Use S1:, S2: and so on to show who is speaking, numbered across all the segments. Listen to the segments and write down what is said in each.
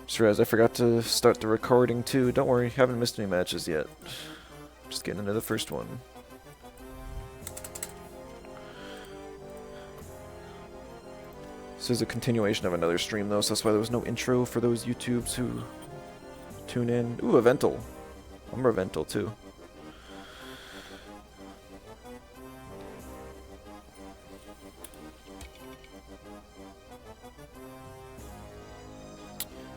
S1: Just realized I forgot to start the recording too. Don't worry, haven't missed any matches yet. Just getting into the first one. This is a continuation of another stream though, so that's why there was no intro for those YouTubes who tune in. Ooh, a Vental. I'm a Vental too.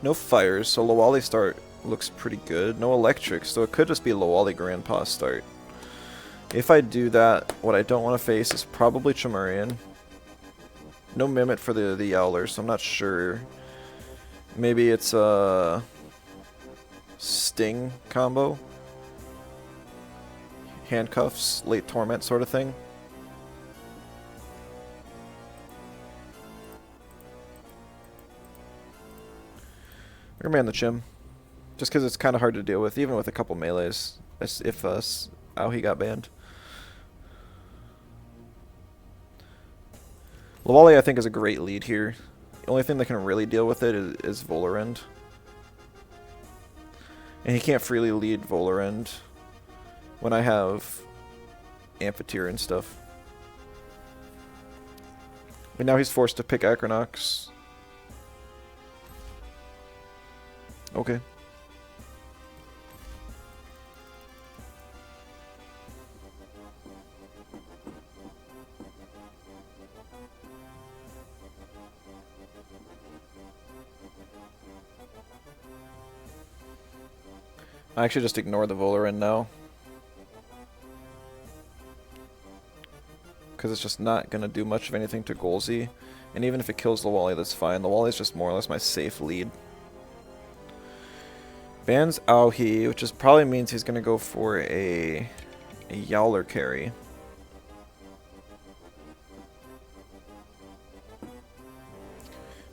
S1: No fires, so Lowali start looks pretty good. No electrics, so it could just be Lowali Grandpa start. If I do that, what I don't want to face is probably Chimerian. No Mimit for the Yowler, so I'm not sure. Maybe it's a Sting combo. Handcuffs, late Torment sort of thing. We're gonna ban the Chim. Just because it's kind of hard to deal with, even with a couple melees. If he got banned. Lowali, I think, is a great lead here. The only thing that can really deal with it is Volarend. And he can't freely lead Volarend when I have Amphitheater and stuff. And now he's forced to pick Acronox. Okay. I actually just ignore the Volarend now. Because it's just not going to do much of anything to Golzy. And even if it kills Lowali, that's fine. Lowali's just more or less my safe lead. Bans Auhi, which is probably means he's going to go for a Yowler carry.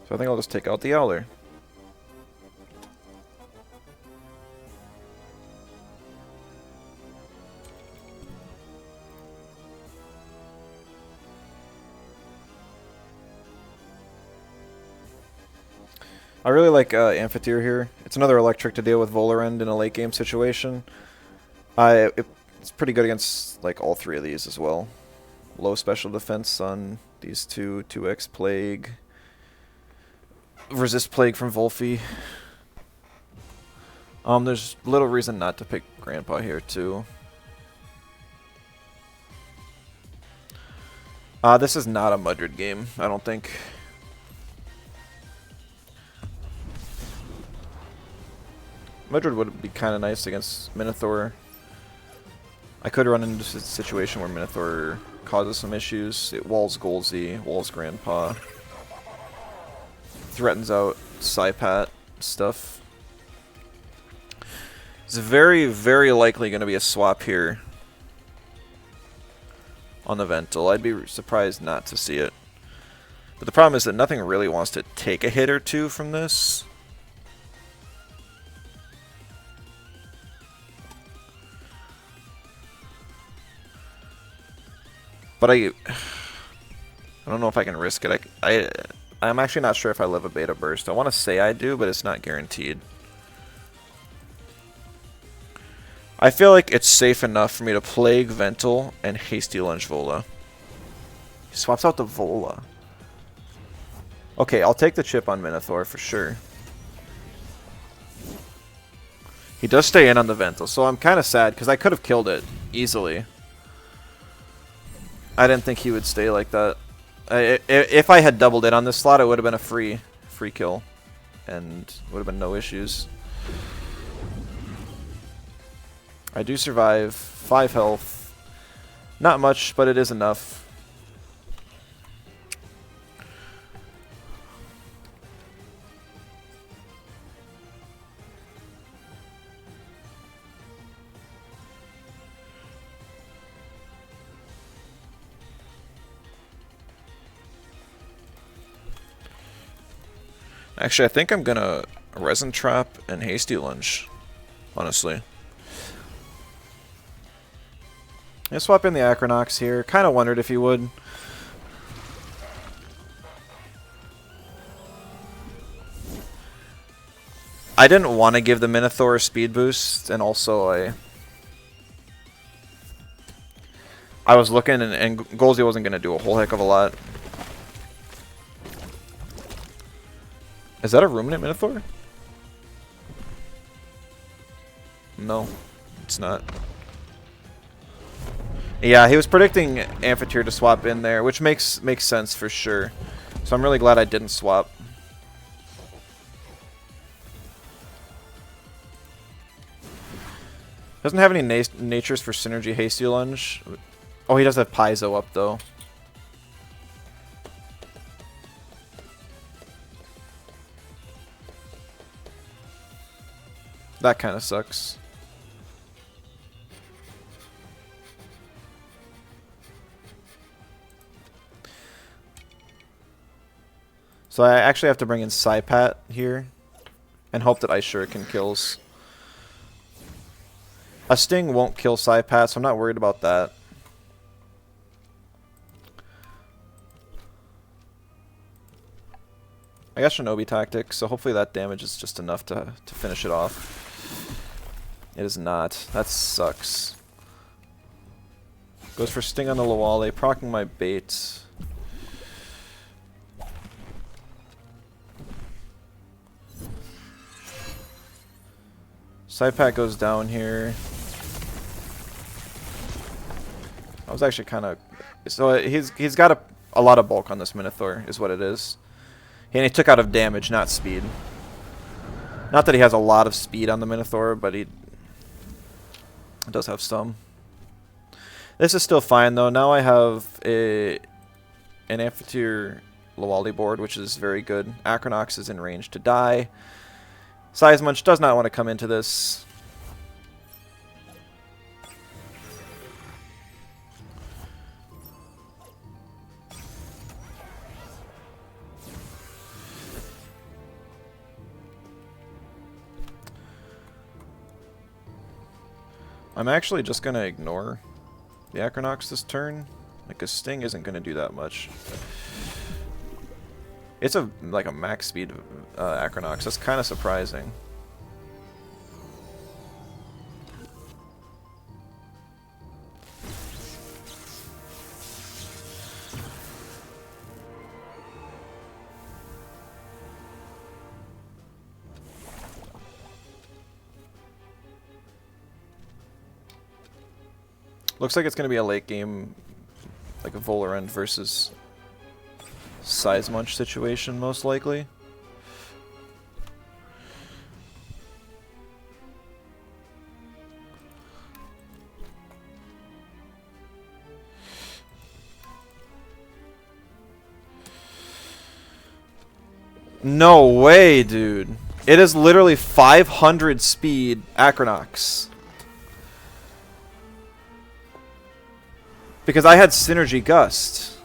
S1: So I think I'll just take out the Yowler. I really like Amphitheater here. It's another electric to deal with Volarend in a late game situation. It's pretty good against like all three of these as well. Low special defense on these two, 2x Plague, resist Plague from Volphy. There's little reason not to pick Grandpa here too. This is not a Mudred game, I don't think. Mudred would be kind of nice against Minotaur. I could run into a situation where Minotaur causes some issues. It walls Golzy, walls Grandpa. Threatens out Psypat stuff. It's very, very likely going to be a swap here on the Vental. I'd be surprised not to see it. But the problem is that nothing really wants to take a hit or two from this. But I don't know if I can risk it. I'm actually not sure if I live a beta burst. I want to say I do, but it's not guaranteed. I feel like it's safe enough for me to Plague Vental and Hasty Lunge Vola. He swaps out the Vola. Okay, I'll take the chip on Minotaur for sure. He does stay in on the Vental, so I'm kind of sad because I could have killed it easily. I didn't think he would stay like that. If I had doubled it on this slot, it would have been a free kill. And would have been no issues. I do survive. 5 health. Not much, but it is enough. Actually, I think I'm gonna Resin Trap and Hasty Lunge, honestly. I swap in the Acronox here. Kind of wondered if he would. I didn't want to give the Minotaur a speed boost, and also I was looking, and Golzy wasn't going to do a whole heck of a lot. Is that a Ruminant Minotaur? No, it's not. Yeah, he was predicting Amphitheater to swap in there, which makes sense for sure. So I'm really glad I didn't swap. Doesn't have any natures for Synergy Hasty Lunge. Oh, he does have Paizo up though. That kind of sucks. So I actually have to bring in Psypat here and hope that Ice Shuriken kills. A Sting won't kill Psypat, so I'm not worried about that. I got Shinobi Tactics, so hopefully that damage is just enough to finish it off. It is not. That sucks. Goes for Sting on the Lawale, proccing my bait. Psypat goes down here. I was actually kind of... So he's got a lot of bulk on this Minotaur, is what it is. And he took out of damage, not speed. Not that he has a lot of speed on the Minotaur, but he does have some. This is still fine, though. Now I have an Amphitheater Lawali board, which is very good. Acronox is in range to die. Seismunch does not want to come into this. I'm actually just going to ignore the Acronox this turn. Like, a Sting isn't going to do that much. It's like a max speed Acronox. That's kind of surprising. Looks like it's going to be a late game, like a Volarend versus Seismunch situation, most likely. No way, dude. It is literally 500 speed Acronox. Because I had Synergy Gust.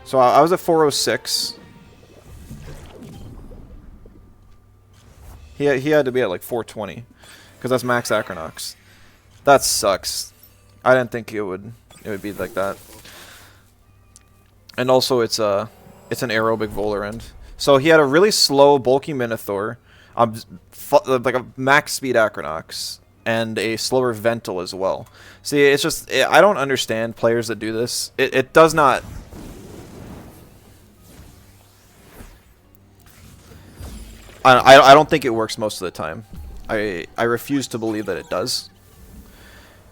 S1: So I was at 406. He had to be at like 420. Because that's max Acronox. That sucks. I didn't think it would be like that. And also it's an aerobic Volarend. So he had a really slow, bulky Minotaur. Like a max speed Acronox. And a slower Vental as well. See, it's just... I don't understand players that do this. It does not... I don't think it works most of the time. I refuse to believe that it does.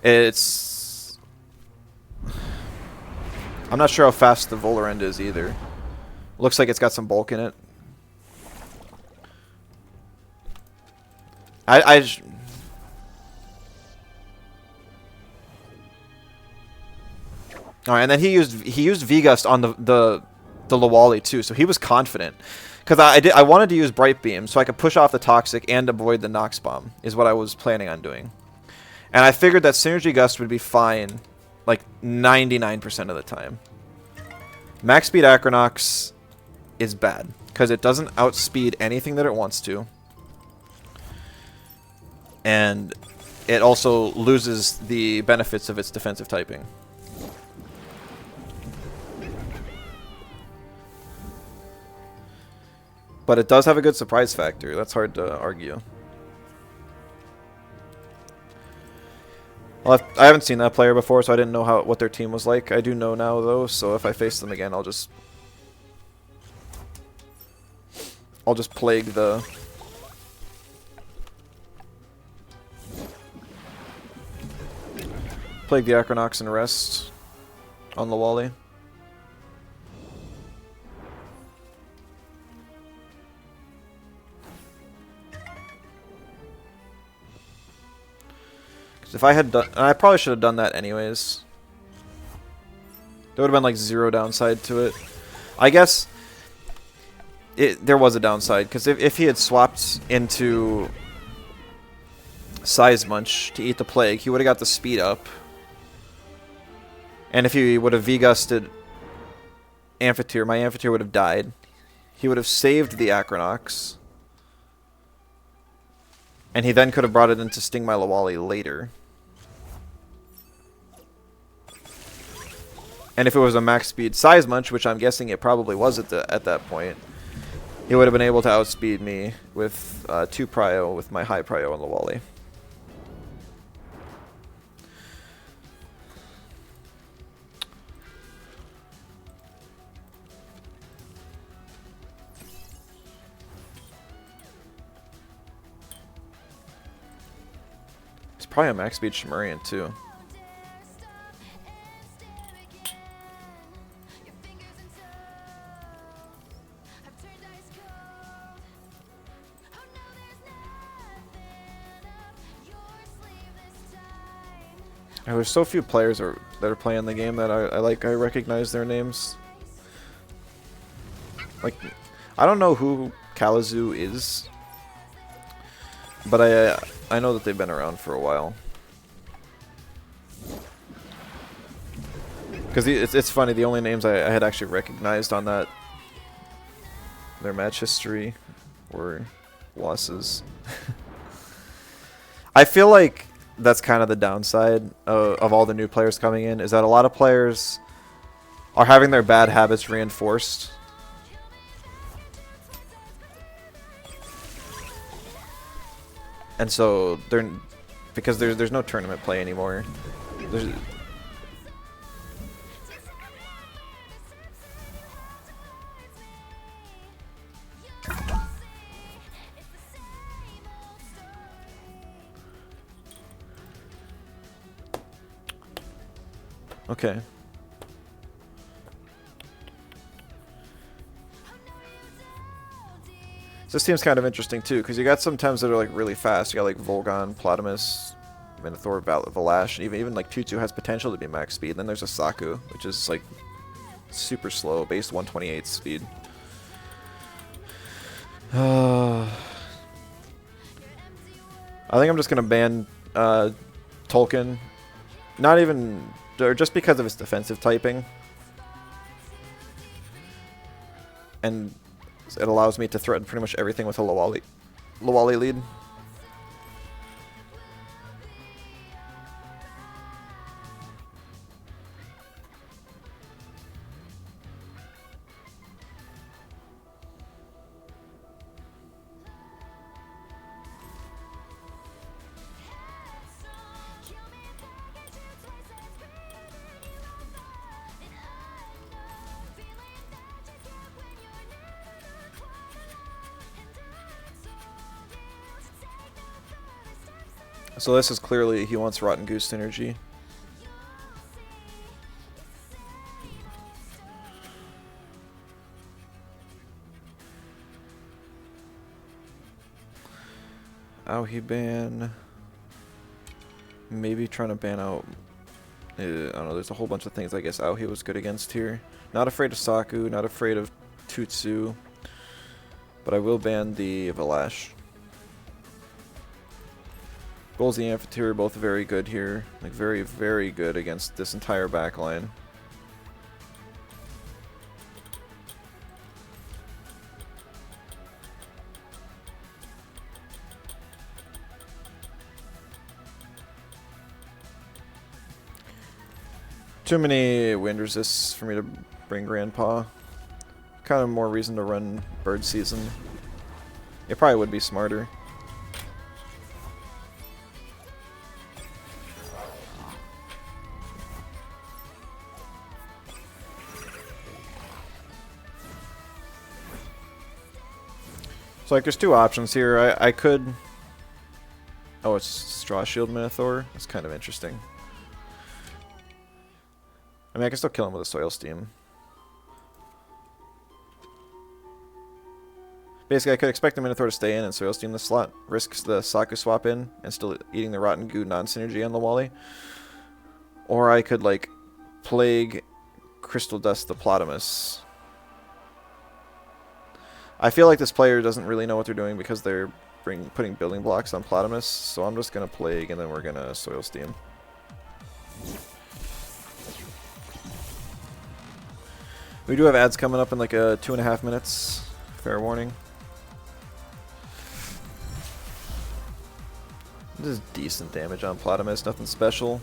S1: It's... I'm not sure how fast the Volarend is either. Looks like it's got some bulk in it. Alright, and then he used V-Gust on the Lawali too, so he was confident. Because I wanted to use Bright Beam so I could push off the Toxic and avoid the Nox Bomb, is what I was planning on doing. And I figured that Synergy Gust would be fine, like 99% of the time. Max Speed Acronox is bad, because it doesn't outspeed anything that it wants to. And it also loses the benefits of its defensive typing. But it does have a good surprise factor. That's hard to argue. Well, I haven't seen that player before, so I didn't know what their team was like. I do know now, though, so if I face them again, I'll just plague the... Plague the Acronox and rest on the Wally. If I had done, and I probably should have done that anyways. There would have been like zero downside to it. I guess there was a downside because if he had swapped into Size Munch to eat the Plague, he would have got the speed up. And if he would have V-gusted Amphitheater, my Amphitheater would have died. He would have saved the Acronox. And he then could have brought it in to sting my Lawali later. And if it was a max speed Size Munch, which I'm guessing it probably was at that point, he would have been able to outspeed me with 2 prio with my high prio on Lawali. It's probably a max speed Shimurian too. There's so few players that are playing the game that I recognize their names. Like, I don't know who Kalamazoo is, but I know that they've been around for a while. Because it's funny, the only names I had actually recognized on their match history were losses. I feel like that's kind of the downside of all the new players coming in, is that a lot of players are having their bad habits reinforced. And so because there's no tournament play anymore. Okay. This team's kind of interesting too, because you got some Tems that are like really fast. You got like Volgon, Plotimus, Minotaur, Valash, and even like Tutu has potential to be max speed. Then there's a Saku, which is like super slow, base 128 speed. I think I'm just gonna ban Tolkien. Not even, or just because of his defensive typing. And it allows me to threaten pretty much everything with a Lawali lead. So this is clearly, he wants Rotten Goose energy. Auhi ban. Maybe trying to ban out, I don't know, there's a whole bunch of things I guess Auhi was good against here. Not afraid of Saku, not afraid of Tutsu. But I will ban the Valash. Golzy and Amphitheater are both very good here. Like, very, very good against this entire backline. Too many wind resists for me to bring Grandpa. Kind of more reason to run Bird Season. It probably would be smarter. So like there's two options here. I could... Oh, it's Straw Shield Minotaur? That's kind of interesting. I mean, I can still kill him with a Soil Steam. Basically, I could expect the Minotaur to stay in and Soil Steam the slot, risks the Saku swap in, and still eating the Rotten Goo non-synergy on Lawali. Or I could, like, Plague Crystal Dust the Plotamus. I feel like this player doesn't really know what they're doing because they're putting building blocks on Plotamus, so I'm just going to Plague and then we're going to Soil Steam. We do have ads coming up in like 2.5 minutes. Fair warning. This is decent damage on Plotamus, nothing special.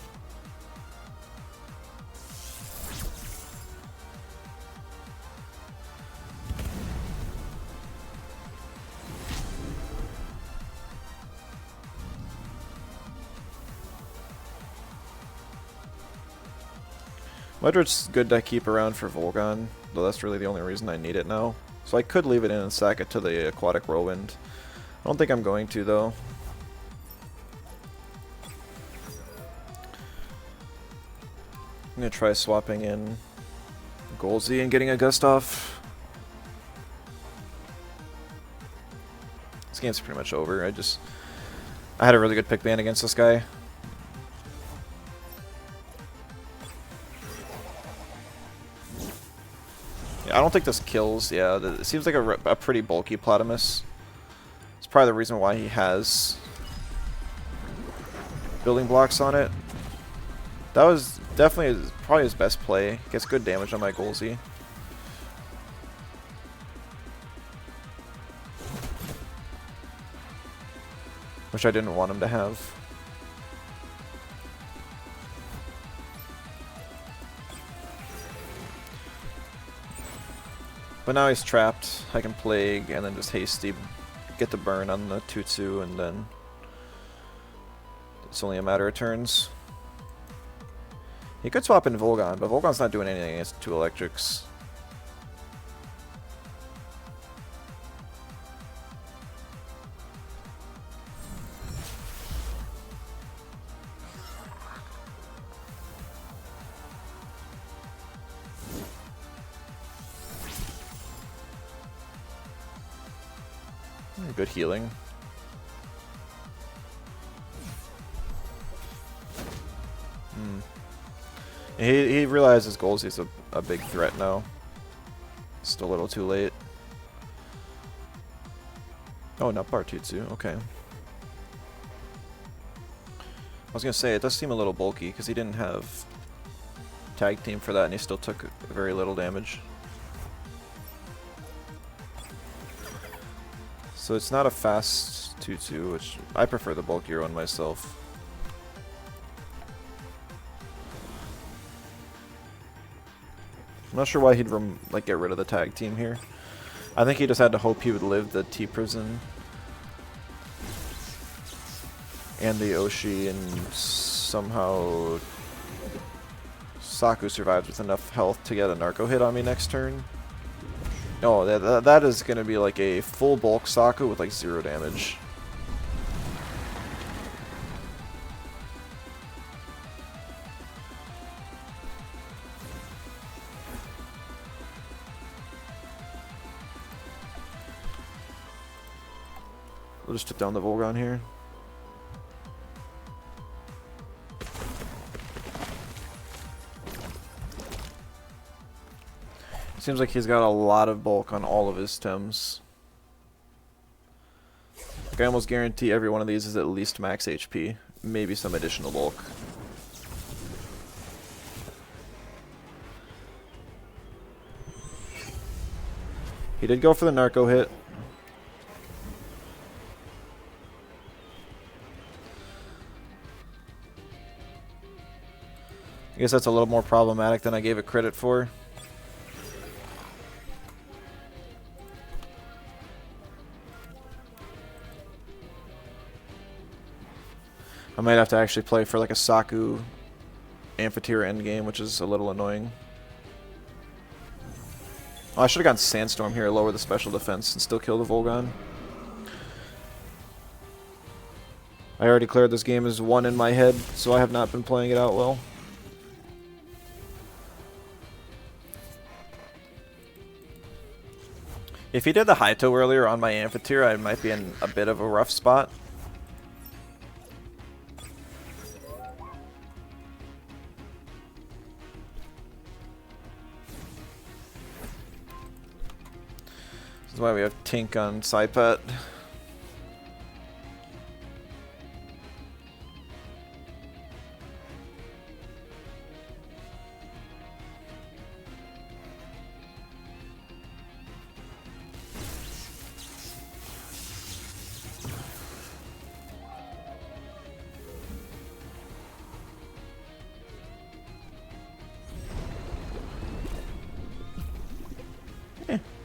S1: Mudred's good to keep around for Volgon, though that's really the only reason I need it now. So I could leave it in and sack it to the Aquatic Whirlwind. I don't think I'm going to, though. I'm going to try swapping in Golzy and getting a Gust off. This game's pretty much over. I had a really good pick ban against this guy. I don't think this kills. Yeah, it seems like a pretty bulky Plotamus. It's probably the reason why he has building blocks on it. That was definitely probably his best play. Gets good damage on my Golzy. Which I didn't want him to have. But now he's trapped. I can Plague and then just hasty get the burn on the 2-2 and then it's only a matter of turns. He could swap in Volgon, but Volgon's not doing anything against 2 electrics. Good healing. He realizes Golzy's a big threat now. Still a little too late. Oh, not bar 2-2. Okay. I was gonna say, it does seem a little bulky because he didn't have tag team for that and he still took very little damage. So it's not a fast 2-2, which I prefer the bulkier one myself. I'm not sure why he'd like get rid of the tag team here. I think he just had to hope he would live the T-Prison and the Oshi, and somehow Saku survives with enough health to get a narco hit on me next turn. Oh, that is going to be like a full bulk Saku with like 0 damage. We'll just took down the Volgon here. Seems like he's got a lot of bulk on all of his stems. Like I almost guarantee every one of these is at least max HP. Maybe some additional bulk. He did go for the narco hit. I guess that's a little more problematic than I gave it credit for. I might have to actually play for like a Saku Amphitheater endgame, which is a little annoying. Oh, I should have gone Sandstorm here, lower the special defense, and still kill the Volgon. I already cleared this game as 1 in my head, so I have not been playing it out well. If he did the Haito earlier on my Amphitheater, I might be in a bit of a rough spot. This is why we have Tink on Saipat.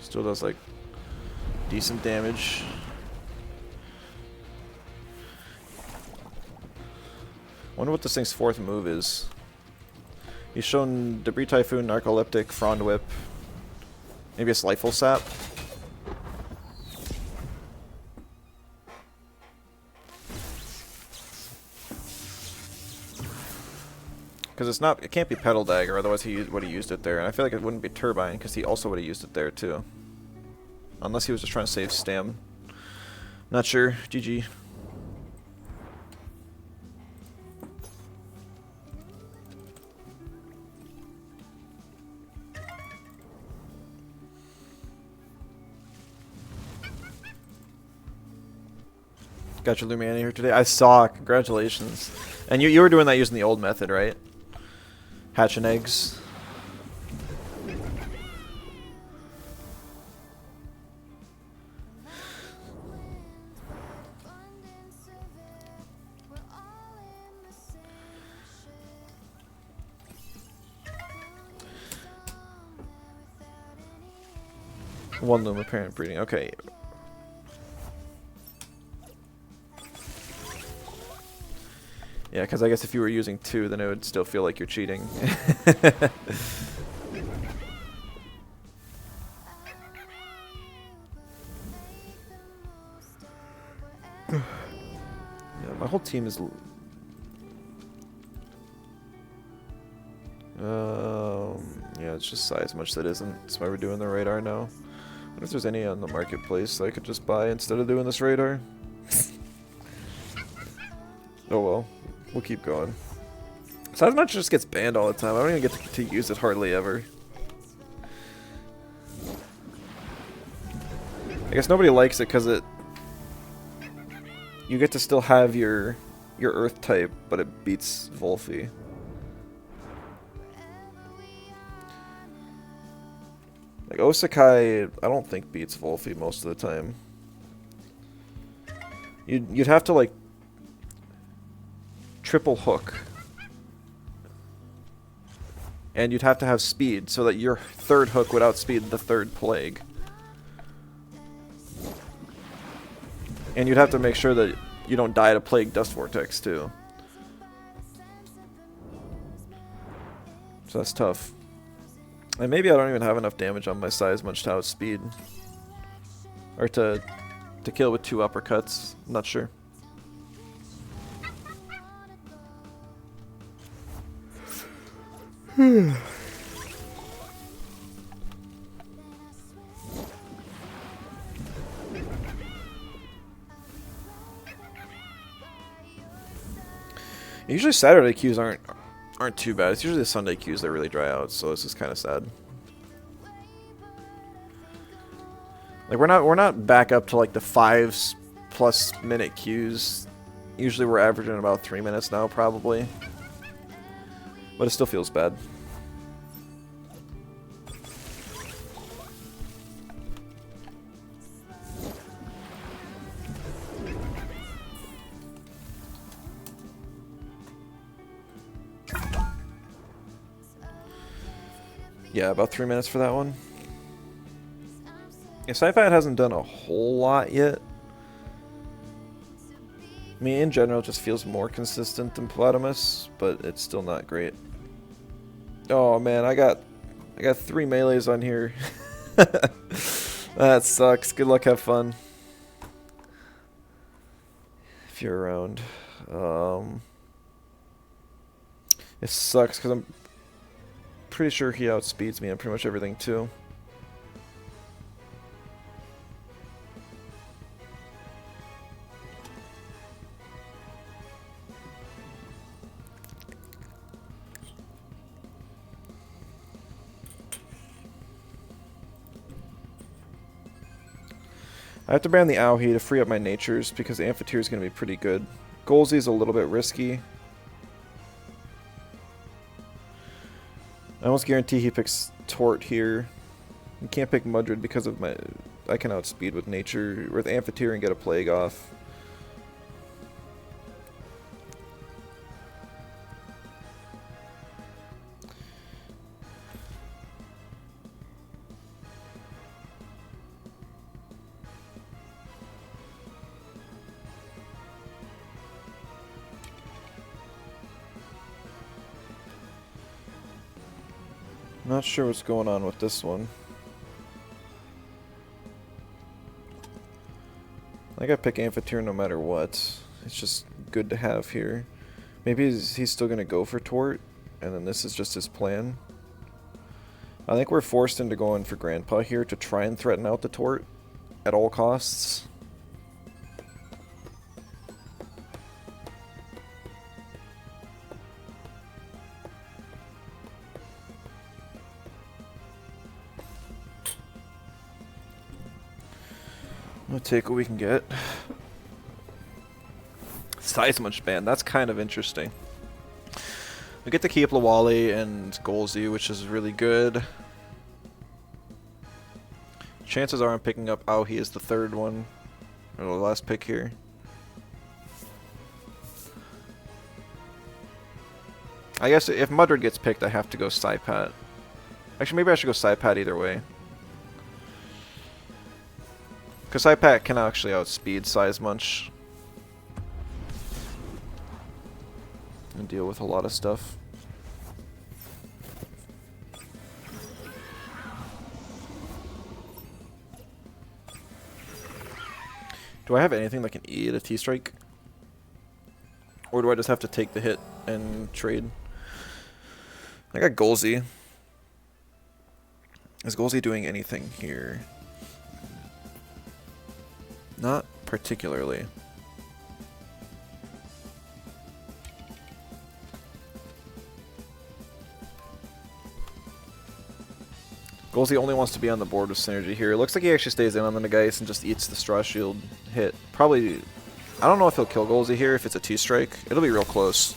S1: Still does like decent damage. Wonder what this thing's 4th move is. He's shown Debris Typhoon, Narcoleptic, Frond Whip, maybe a Slightful Sap. Because it's not, it can't be Pedal Dagger, otherwise he would have used it there. And I feel like it wouldn't be Turbine, because he also would have used it there too. Unless he was just trying to save stam. Not sure. GG. Got your Lumiani here today. I saw. Congratulations. And you were doing that using the old method, right? Hatching eggs. One Luma parent breeding. Okay. Yeah, because I guess if you were using 2, then it would still feel like you're cheating. Yeah, my whole team is... yeah, it's just size much that isn't. That's why we're doing the radar now. I wonder if there's any on the marketplace that I could just buy instead of doing this radar. Oh well, we'll keep going. Size much just gets banned all the time. I don't even get to use it hardly ever. I guess nobody likes it because it... You get to still have your Earth type, but it beats Volphy. Like, Osakai, I don't think beats Volphy most of the time. You'd have to, like, triple hook. And you'd have to have speed, so that your 3rd hook would outspeed the 3rd plague. And you'd have to make sure that you don't die to Plague Dust Vortex, too. So that's tough. And maybe I don't even have enough damage on my size much to outspeed. Or to kill with 2 uppercuts. I'm not sure. You Usually Saturday queues aren't too bad. It's usually the Sunday queues that really dry out, so this is kind of sad. Like we're not back up to like the 5+ minute queues. Usually we're averaging about 3 minutes now, probably. But it still feels bad. Yeah, about 3 minutes for that one. Yeah, Sci-Fi hasn't done a whole lot yet. I mean, in general, it just feels more consistent than Platamus, but it's still not great. Oh man, I got 3 melees on here. That sucks. Good luck, have fun. If you're around. It sucks because I'm pretty sure he outspeeds me on pretty much everything too. I have to ban the Auhi to free up my natures because Amphitheater is going to be pretty good. Golzy is a little bit risky. I almost guarantee he picks Tort here. He can't pick Mudred because of my... I can outspeed with nature, with Amphitheater and get a Plague off. Not sure what's going on with this one. I think I pick Amphitheater no matter what. It's just good to have here. Maybe he's still going to go for Tort, and then this is just his plan. I think we're forced into going for Grandpa here to try and threaten out the Tort at all costs. We'll take what we can get. Seismuch ban, that's kind of interesting. We get to keep Lawali and Golzy, which is really good. Chances are I'm picking up Auhi as the third one. Or the last pick here. I guess if Mudred gets picked, I have to go Saipat. Actually, maybe I should go Saipat either way. Because Saipat can actually outspeed Seismuch. And deal with a lot of stuff. Do I have anything that can eat a T-Strike? Or do I just have to take the hit and trade? I got Golzy. Is Golzy doing anything here? Not particularly. Golzy only wants to be on the board with synergy here. It looks like he actually stays in on the Nagase and just eats the Straw Shield hit. Probably... I don't know if he'll kill Golzy here if it's a T-Strike. It'll be real close.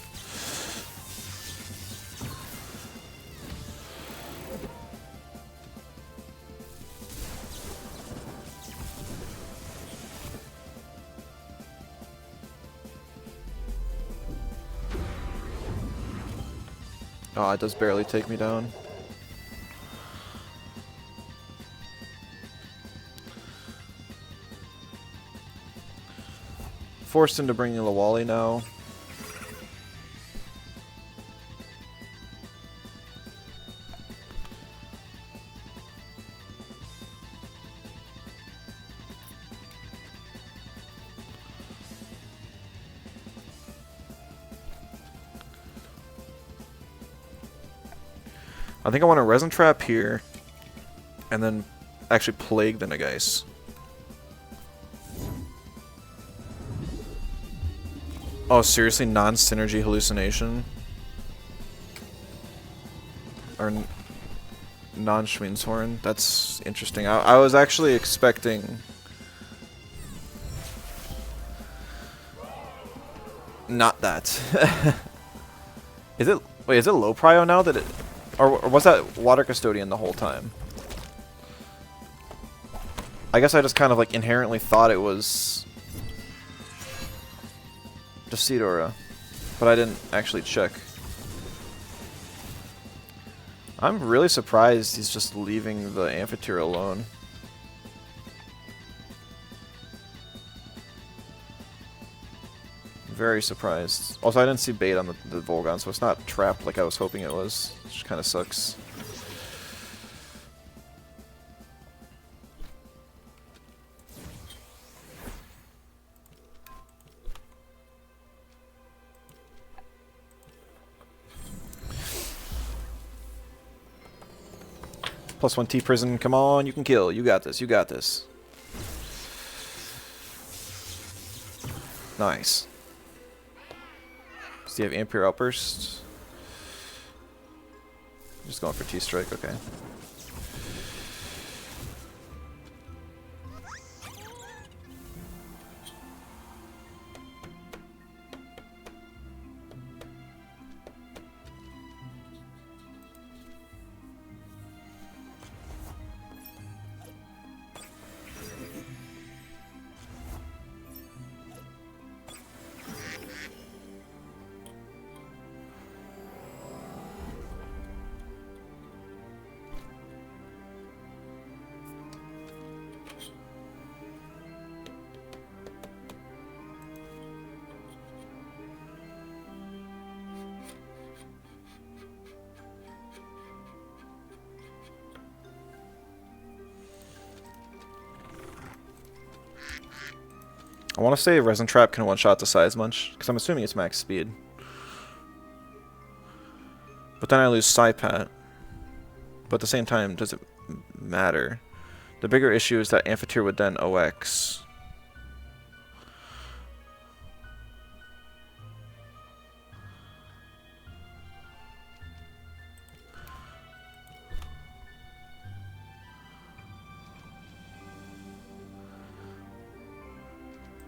S1: Oh, it does barely take me down. Forced into bringing Lawali now. I think I want to Resin Trap here, and then actually Plague the Nagase. Oh, seriously? Non-synergy hallucination? Or non-Schweinshorn? That's interesting. I was actually expecting... not that. Is it... Wait, is it low prio now that it... Or was that Water Custodian the whole time? I guess I just kind of like inherently thought it was... Decidora, but I didn't actually check. I'm really surprised he's just leaving the Amphitheater alone. Very surprised. Also, I didn't see bait on the Volgon, so it's not trapped like I was hoping it was, which kind of sucks. +1 T prison, come on, you can kill. You got this, you got this. Nice. Do you have Ampere Outburst? Just going for T-Strike, okay. I want to say Resin Trap can one-shot the Size Munch, because I'm assuming it's max speed. But then I lose Psypat. But at the same time, does it matter? The bigger issue is that Amphitheater would then OX.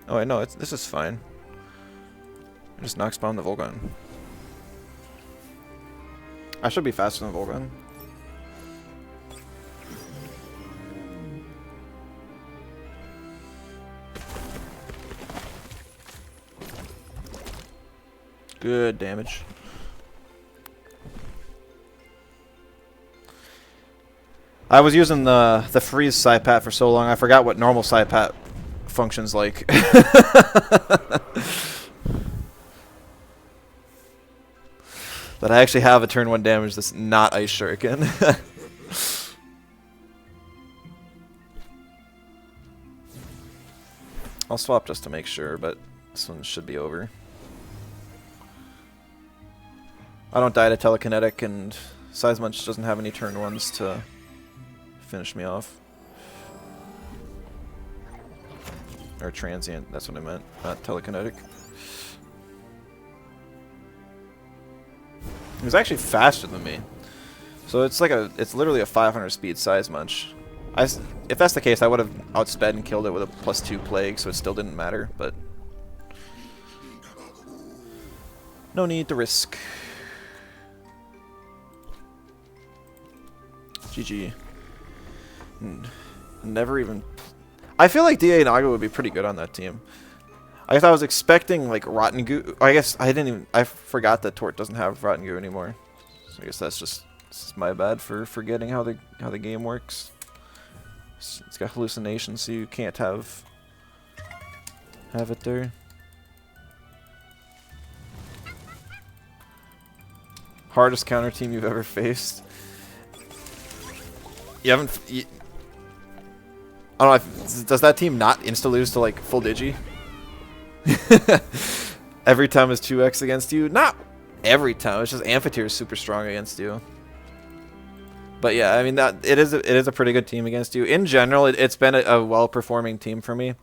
S1: Oh wait, no, this is fine. I just knock spawn the Volgon. I should be faster than Volgon. Good damage. I was using the freeze Psypat for so long, I forgot what normal Psypat functions like. That I actually have a turn 1 damage that's not Ice Shuriken. I'll swap just to make sure, but this one should be over. I don't die to Telekinetic, and Size Munch doesn't have any turn 1s to finish me off. Or transient, that's what I meant, not telekinetic. He was actually faster than me. So it's like it's literally a 500 speed Size Munch. If that's the case, I would have outsped and killed it with a +2 plague, so it still didn't matter, but no need to risk. GG. Never even... I feel like DA Naga would be pretty good on that team. I guess I was expecting like Rotten Goo. I guess I didn't even. I forgot that Tort doesn't have Rotten Goo anymore. So I guess that's just my bad for forgetting how the game works. It's got hallucinations, so you can't have it there. Hardest counter team you've ever faced. You haven't. I don't know. Does that team not insta lose to like full digi? Every time is 2x against you? Not every time. It's just Amphitheater is super strong against you. But yeah, I mean that it is a pretty good team against you. In general, it's been a well-performing team for me.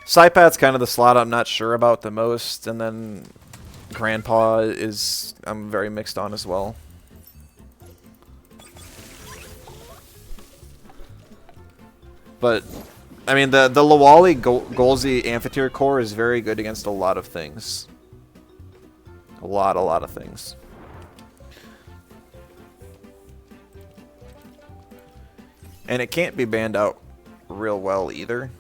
S1: Psypat's kind of the slot I'm not sure about the most, and then Grandpa is I'm very mixed on as well. But I mean, the Lawali Golzi Amphitheater core is very good against a lot of things. A lot of things. And it can't be banned out real well either.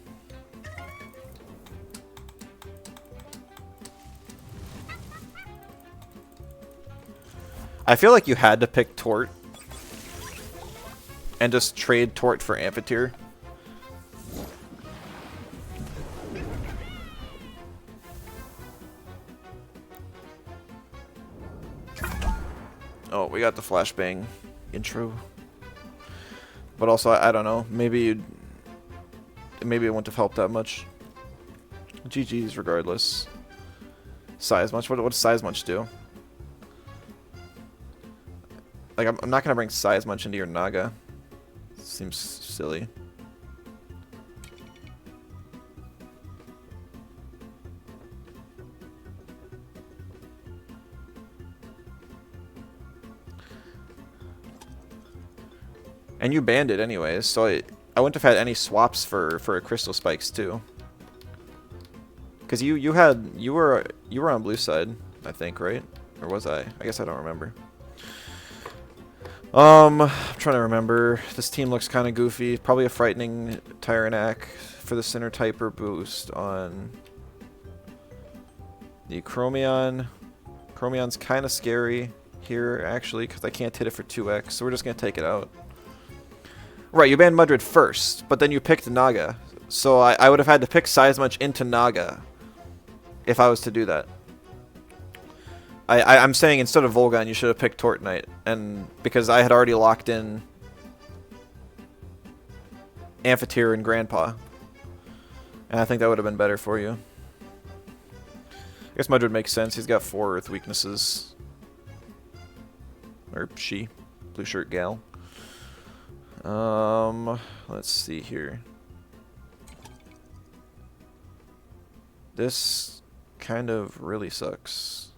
S1: I feel like you had to pick Tort and just trade Tort for Amphitheater. Oh, we got the flashbang intro. But also, I don't know. Maybe it wouldn't have helped that much. GG's regardless. Size much. What does size much do? Like, I'm not gonna bring size much into your Naga. Seems silly. And you banned it anyways, so I wouldn't have had any swaps for crystal spikes too. Cause you were on blue side, I think, right? Or was I? I guess I don't remember. I'm trying to remember. This team looks kind of goofy. Probably a frightening Tyrannac for the center typer boost on the Chromion. Chromion's kind of scary here actually, because I can't hit it for 2x, so we're just gonna take it out. Right, you banned Mudred first, but then you picked Naga. So I would have had to pick size much into Naga if I was to do that. I'm saying instead of Volgon, you should have picked Tort Knight, and because I had already locked in Amphitheater and Grandpa. And I think that would have been better for you. I guess Mudred makes sense. He's got 4 earth weaknesses. Or she. Blue shirt gal. Let's see here. This kind of really sucks.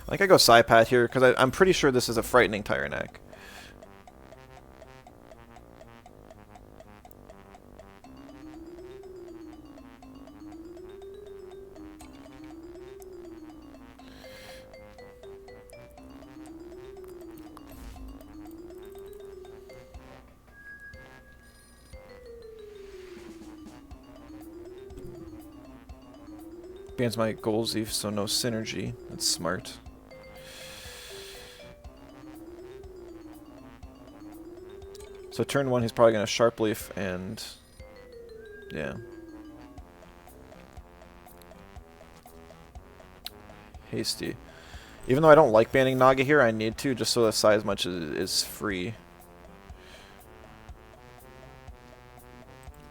S1: I think I go Psypath here, because I'm pretty sure this is a frightening Tyrannac. Bans my Golzef, so no synergy. That's smart. So turn 1, he's probably going to Sharp Leaf and... yeah. Hasty. Even though I don't like banning Naga here, I need to, just so that size much is free.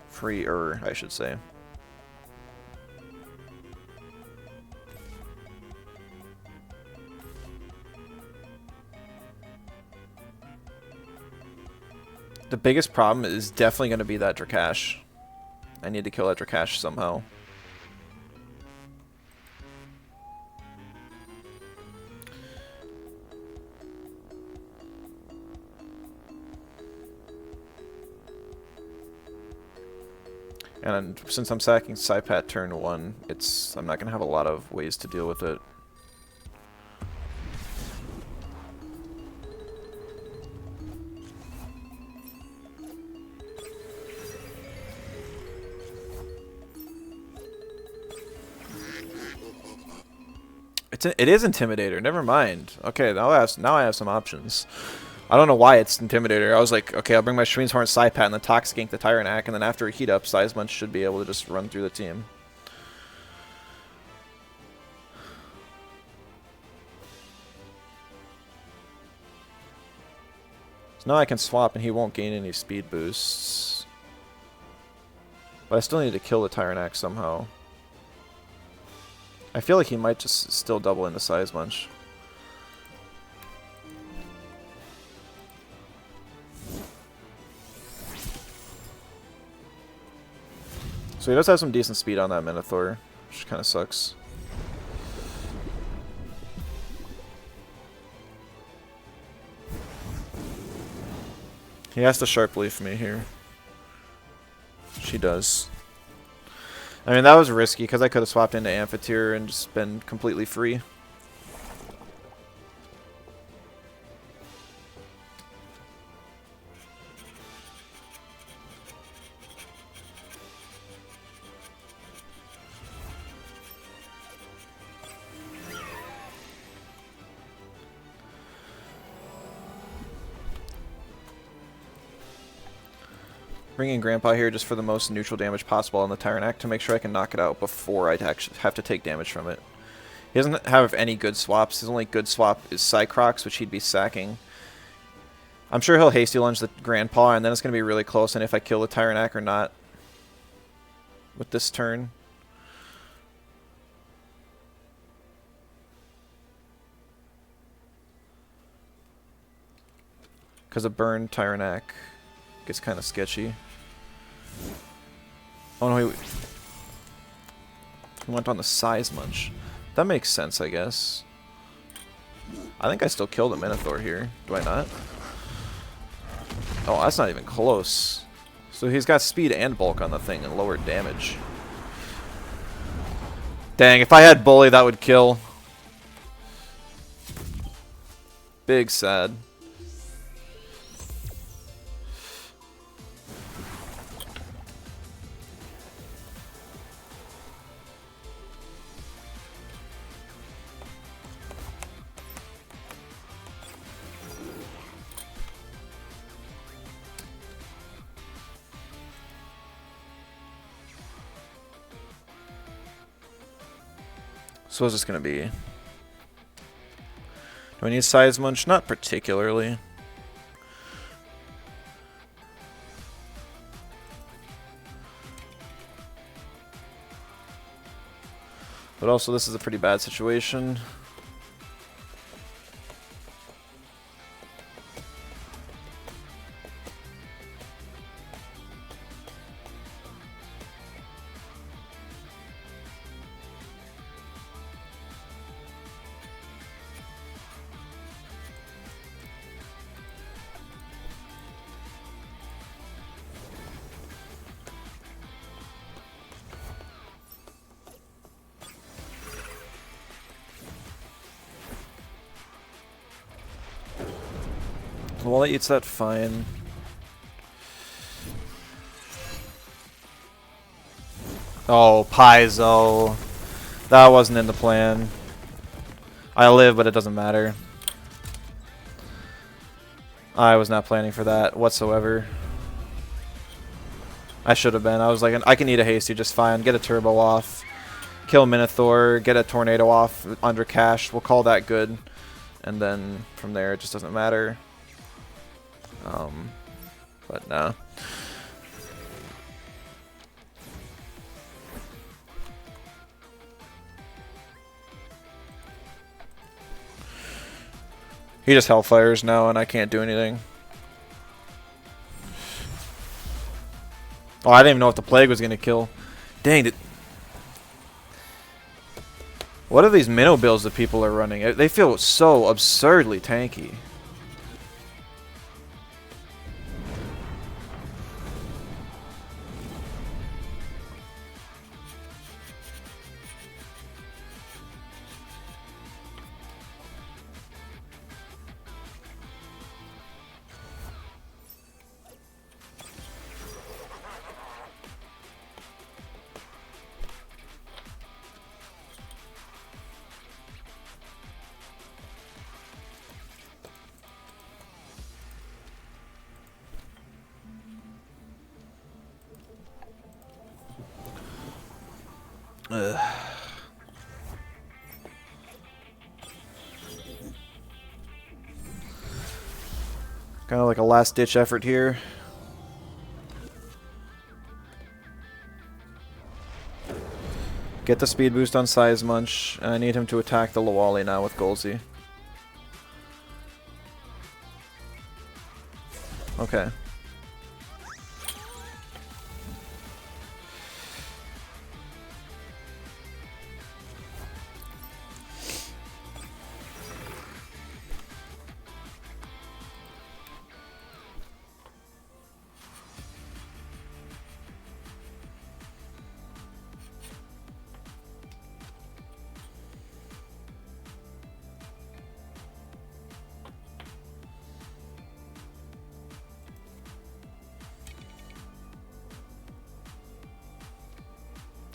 S1: Freer, I should say. The biggest problem is definitely going to be that Drakash. I need to kill that Drakash somehow. And since I'm sacking Psypat turn 1, I'm not going to have a lot of ways to deal with it. It is Intimidator. Never mind. Okay, now I have some options. I don't know why it's Intimidator. I was like, okay, I'll bring my Shrine's Horn Psypat and then Toxic Ink the Tyrannac, and then after a heat up, Size Munch should be able to just run through the team. So now I can swap and he won't gain any speed boosts. But I still need to kill the Tyrannac somehow. I feel like he might just still double into Size Munch. So he does have some decent speed on that Minotaur, which kind of sucks. He has to Sharp Leaf me here. She does. I mean, that was risky because I could have swapped into Amphitheater and just been completely free. Bringing Grandpa here just for the most neutral damage possible on the Tyrannac to make sure I can knock it out before I actually have to take damage from it. He doesn't have any good swaps. His only good swap is Cycrocs, which he'd be sacking. I'm sure he'll hasty lunge the Grandpa, and then it's going to be really close on if I kill the Tyrannac or not with this turn. Because a burned Tyrannac gets kind of sketchy. Oh no, he went on the Size Munch. That makes sense, I guess. I think I still killed a Minotaur here. Do I not? Oh, that's not even close. So he's got speed and bulk on the thing and lower damage. Dang, if I had Bully, that would kill. Big sad. So what's this going to be? Do I need Size Munch? Not particularly. But also this is a pretty bad situation. While it eats that, fine. Oh, Paizo. That wasn't in the plan. I live, but it doesn't matter. I was not planning for that whatsoever. I should have been. I was like, I can eat a hasty just fine. Get a turbo off. Kill Minotaur. Get a tornado off under cash. We'll call that good. And then from there, it just doesn't matter. But nah. He just Hellfires now, and I can't do anything. Oh, I didn't even know if the Plague was gonna kill. Dang it. What are these minnow builds that people are running? They feel so absurdly tanky. Ugh. Kind of like a last-ditch effort here. Get the speed boost on Size Munch, and I need him to attack the Lawali now with Golzy. Okay.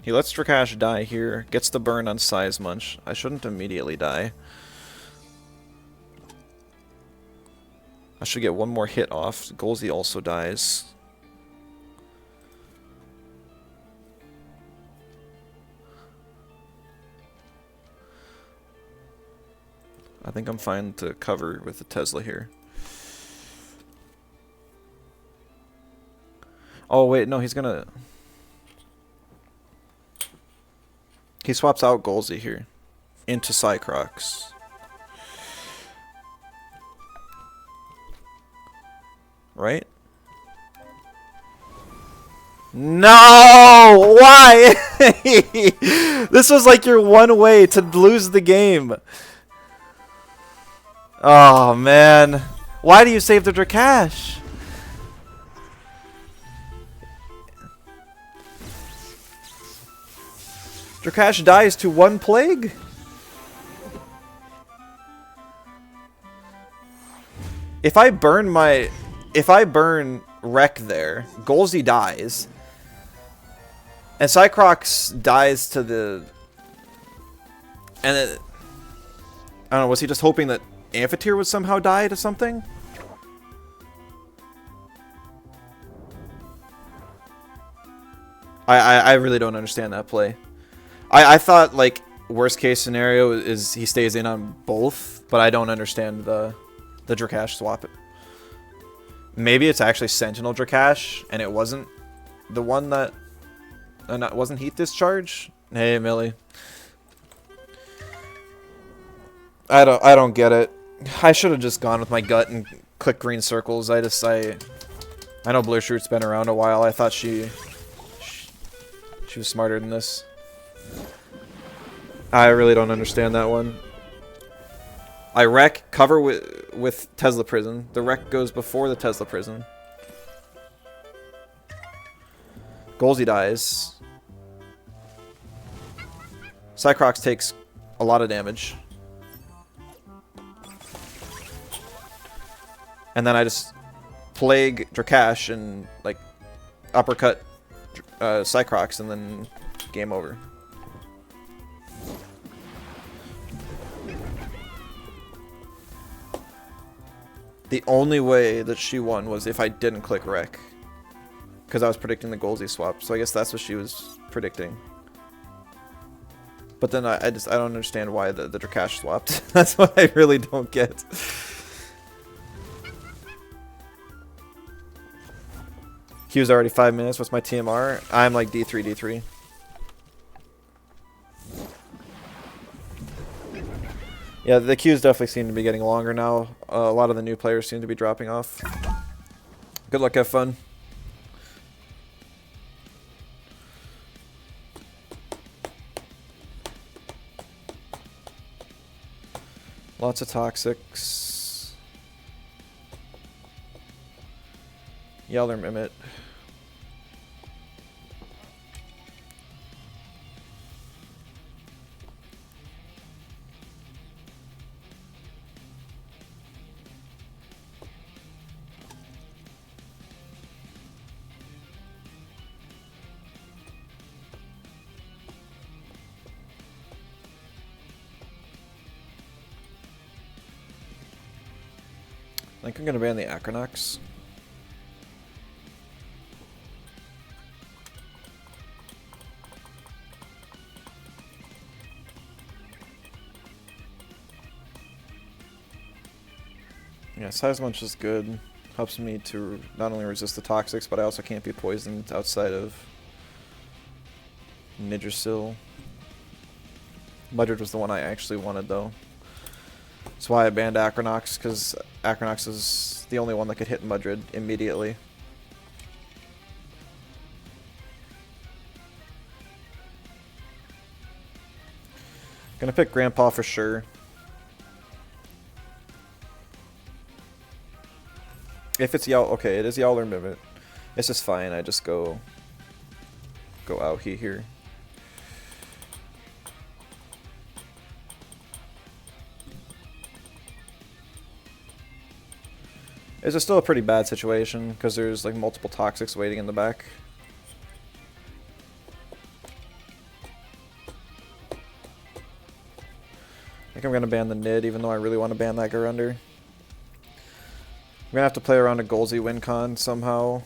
S1: He lets Drakash die here, gets the burn on Size Munch. I shouldn't immediately die. I should get one more hit off. Golzy also dies. I think I'm fine to cover with the Tesla here. Oh, wait, no, he's gonna... He swaps out Golzy here into Cycrox. Right? No! Why? This was like your one way to lose the game. Oh, man. Why do you save the Drakash? Drakash dies to one plague? If I burn Wreck there, Golzy dies. And Cycrox dies to the... And it, I don't know, was he just hoping that Amphitheater would somehow die to something? I really don't understand that play. I thought, like, worst case scenario is he stays in on both, but I don't understand the Drakash swap. Maybe it's actually Sentinel Drakash, and it wasn't the one that... wasn't Heat Discharge? Hey, Millie. I don't get it. I should have just gone with my gut and clicked green circles. I know Blue Shroot's been around a while. I thought she was smarter than this. I really don't understand that one. I wreck, cover with Tesla Prison. The wreck goes before the Tesla Prison. Golzy dies. Cycrox takes a lot of damage. And then I just Plague Drakash and, like, uppercut Cycrox and then game over. The only way that she won was if I didn't click Wreck. Because I was predicting the Golzy swap. So I guess that's what she was predicting. But then I don't understand why the Drakash swapped. That's what I really don't get. Q's already 5 minutes. What's my TMR? I'm like D3, D3. Yeah, the queues definitely seem to be getting longer now. A lot of the new players seem to be dropping off. Good luck, have fun. Lots of toxics. Yeller Mimit. I think I'm going to ban the Acronox. Yeah, Size Munch is good. Helps me to not only resist the toxics, but I also can't be poisoned outside of Nidgersil. Mudred was the one I actually wanted, though. That's why I banned Acronox, because Acronox is the only one that could hit Mudred immediately. Gonna pick Grandpa for sure. If it's Yowl, okay, it is Yowler Mimit. It's just fine. I just go out here. It's still a pretty bad situation because there's like multiple toxics waiting in the back. I think I'm gonna ban the Nid, even though I really want to ban that Garunder. I'm gonna have to play around a Golzy win con somehow.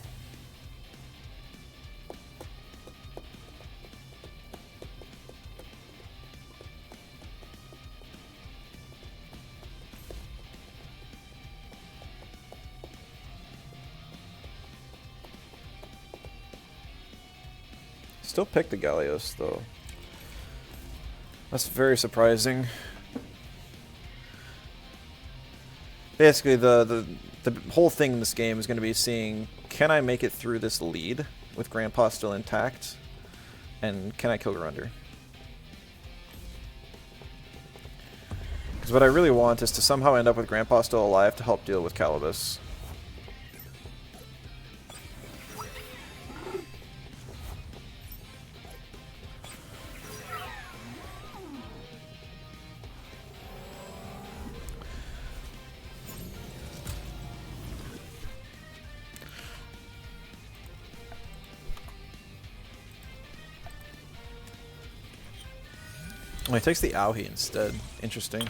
S1: still picked the Gallios, though. That's very surprising. Basically, the whole thing in this game is going to be seeing, can I make it through this lead with Grandpa still intact? And can I kill Grunder? Because what I really want is to somehow end up with Grandpa still alive to help deal with Calibus. Oh, he takes the Auhi instead. Interesting.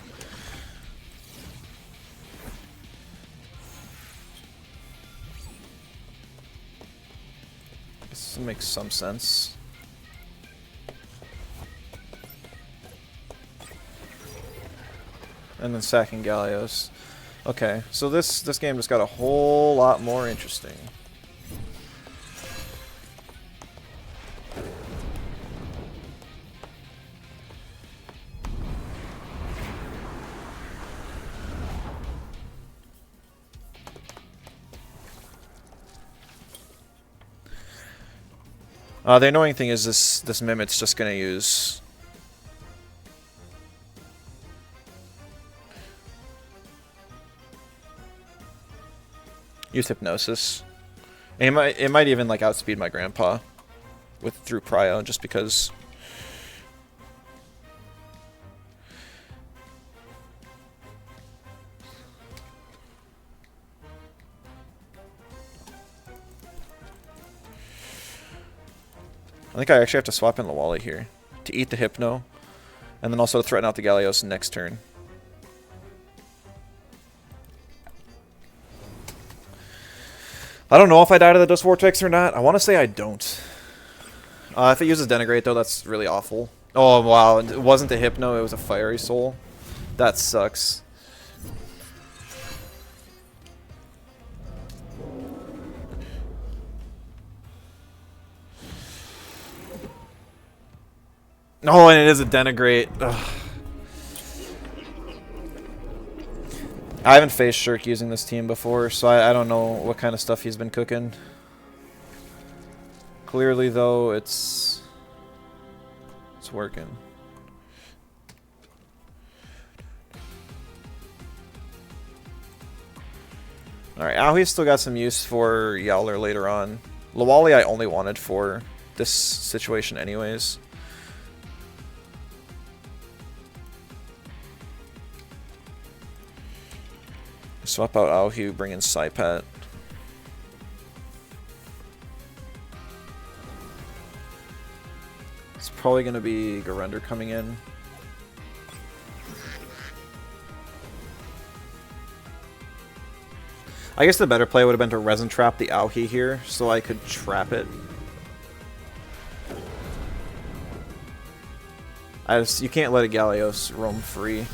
S1: This makes some sense. And then sacking Gallios. Okay, so this game just got a whole lot more interesting. The annoying thing is this Mimit's just gonna use Hypnosis. And it might even like outspeed my Grandpa through Prio just because. I think I actually have to swap in Lawali here to eat the Hypno, and then also to threaten out the Gallios next turn. I don't know if I die to the Dust Vortex or not. I want to say I don't. If it uses Denigrate, though, that's really awful. Oh, wow. It wasn't a Hypno, it was a Fiery Soul. That sucks. Oh, and it is a Denigrate. Ugh. I haven't faced Shirk using this team before, so I don't know what kind of stuff he's been cooking. Clearly, though, it's working. Alright, Auhi's still got some use for Yowler later on. Lawali I only wanted for this situation anyways. Swap out Auhi, bring in Saipat. It's probably going to be Garunder coming in. I guess the better play would have been to Resin Trap the Auhi here, so I could trap it. You can't let a Gallios roam free.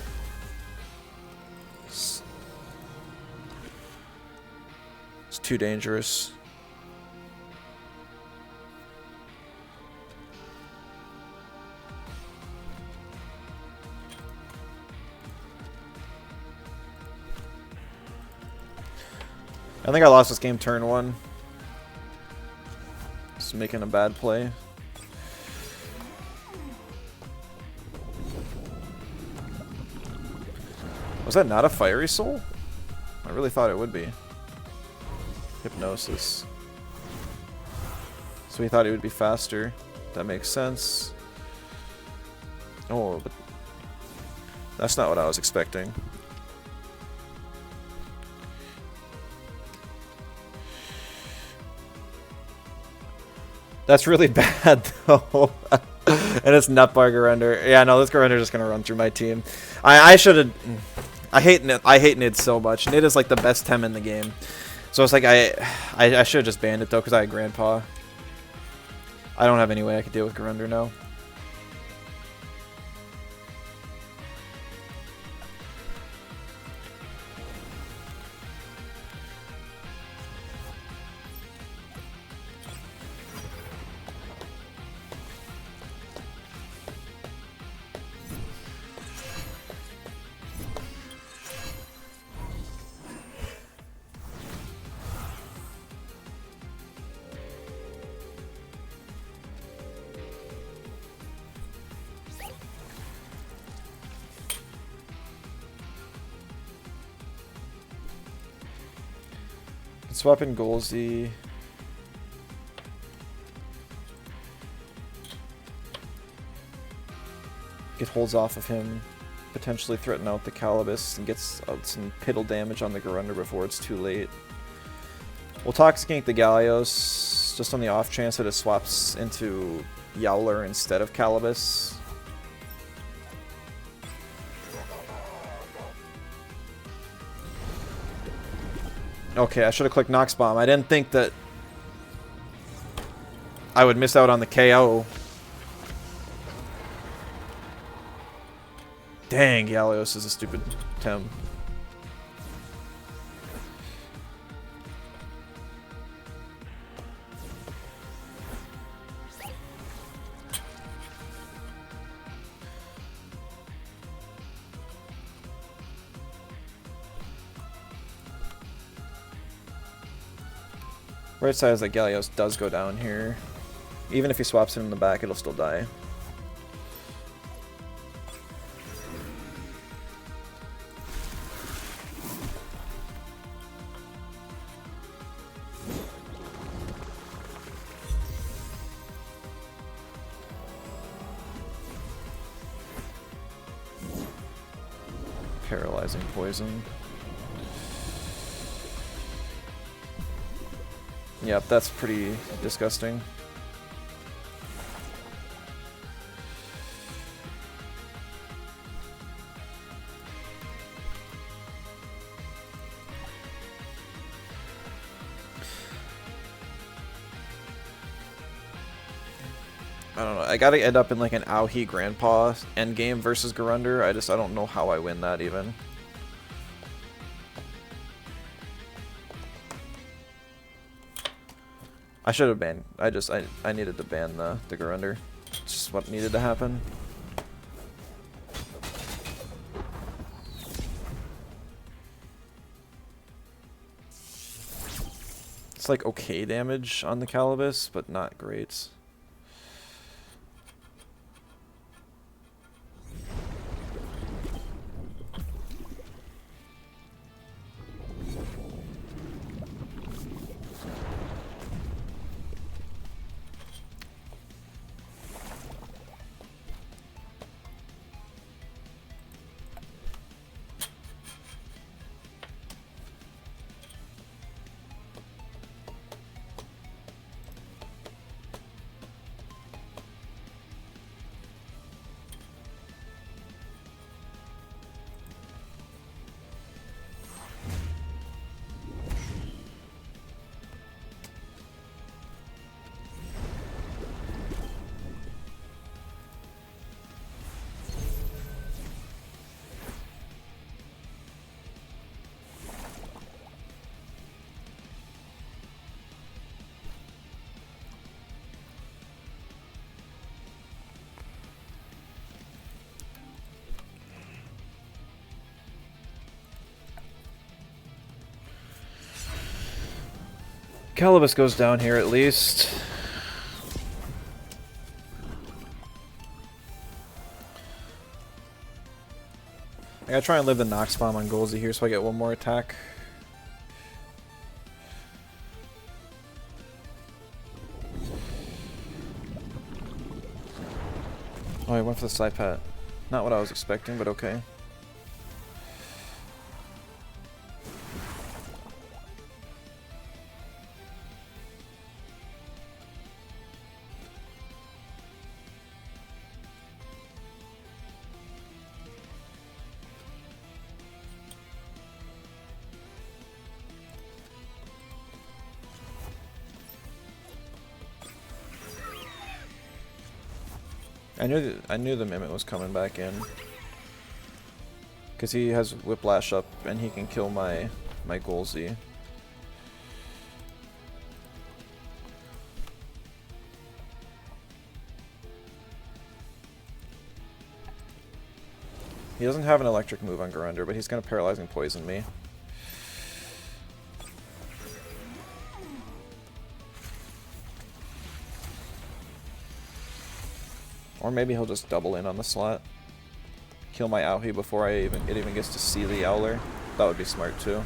S1: It's too dangerous. I think I lost this game turn 1. Just making a bad play. Was that not a Fiery Soul? I really thought it would be. Hypnosis. So he thought he would be faster. That makes sense. Oh, but that's not what I was expecting. That's really bad, though. And it's Nutbar Garunder. Yeah, no, this Garunder's just gonna run through my team. I should have. I hate Nid so much. Nid is like the best Tem in the game. So it's like I should have just banned it though because I had Grandpa. I don't have any way I could deal with Garunder now. Swap in Golzy. Get holds off of him. Potentially threaten out the Calibus and gets some piddle damage on the Garunder before it's too late. We'll Toxicate the Gallios just on the off chance that it swaps into Yowler instead of Calibus. Okay, I should have clicked Nox Bomb. I didn't think that I would miss out on the KO. Dang, Gallios is a stupid Tem. Right side is that Gallios does go down here. Even if he swaps him in the back, it'll still die. Paralyzing poison. Yep, that's pretty disgusting. I don't know. I gotta end up in like an Aohi Grandpa endgame versus Garunder. I don't know how I win that even. I should have banned. I needed to ban the Garunder. It's just what needed to happen. It's like okay damage on the Calibus, but not great. Calibus goes down here at least. I gotta try and live the Nox Bomb on Golzy here so I get one more attack. Oh, I went for the side pat. Not what I was expecting, but okay. I knew the Mimit was coming back in. Because he has Whiplash up and he can kill my Golzy. He doesn't have an electric move on Garunder, but he's gonna Paralyzing Poison me. Or maybe he'll just double in on the slot. Kill my Aohi before it even gets to see the Yowler. That would be smart too.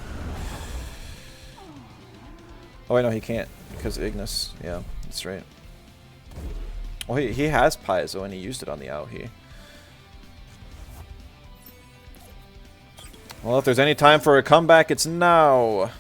S1: Oh, I know he can't because Ignis. Yeah, that's right. Well, he has Paizo and he used it on the Aohi. Well, if there's any time for a comeback, it's now.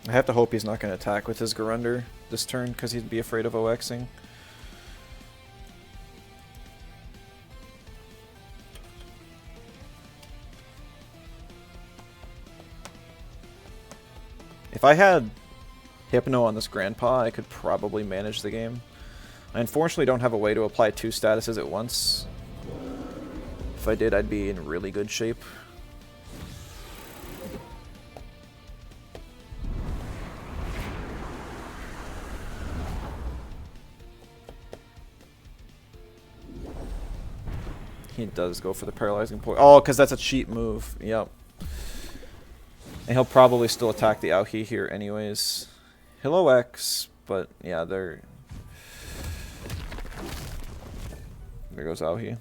S1: I have to hope he's not going to attack with his Garunder this turn because he'd be afraid of OXing. If I had Hypno on this Grandpa, I could probably manage the game. I unfortunately don't have a way to apply 2 statuses at once. If I did, I'd be in really good shape. He does go for the paralyzing point. Oh, because that's a cheap move. Yep. And he'll probably still attack the Aohi here anyways. He'll OX, but yeah, they're... There goes Aohi.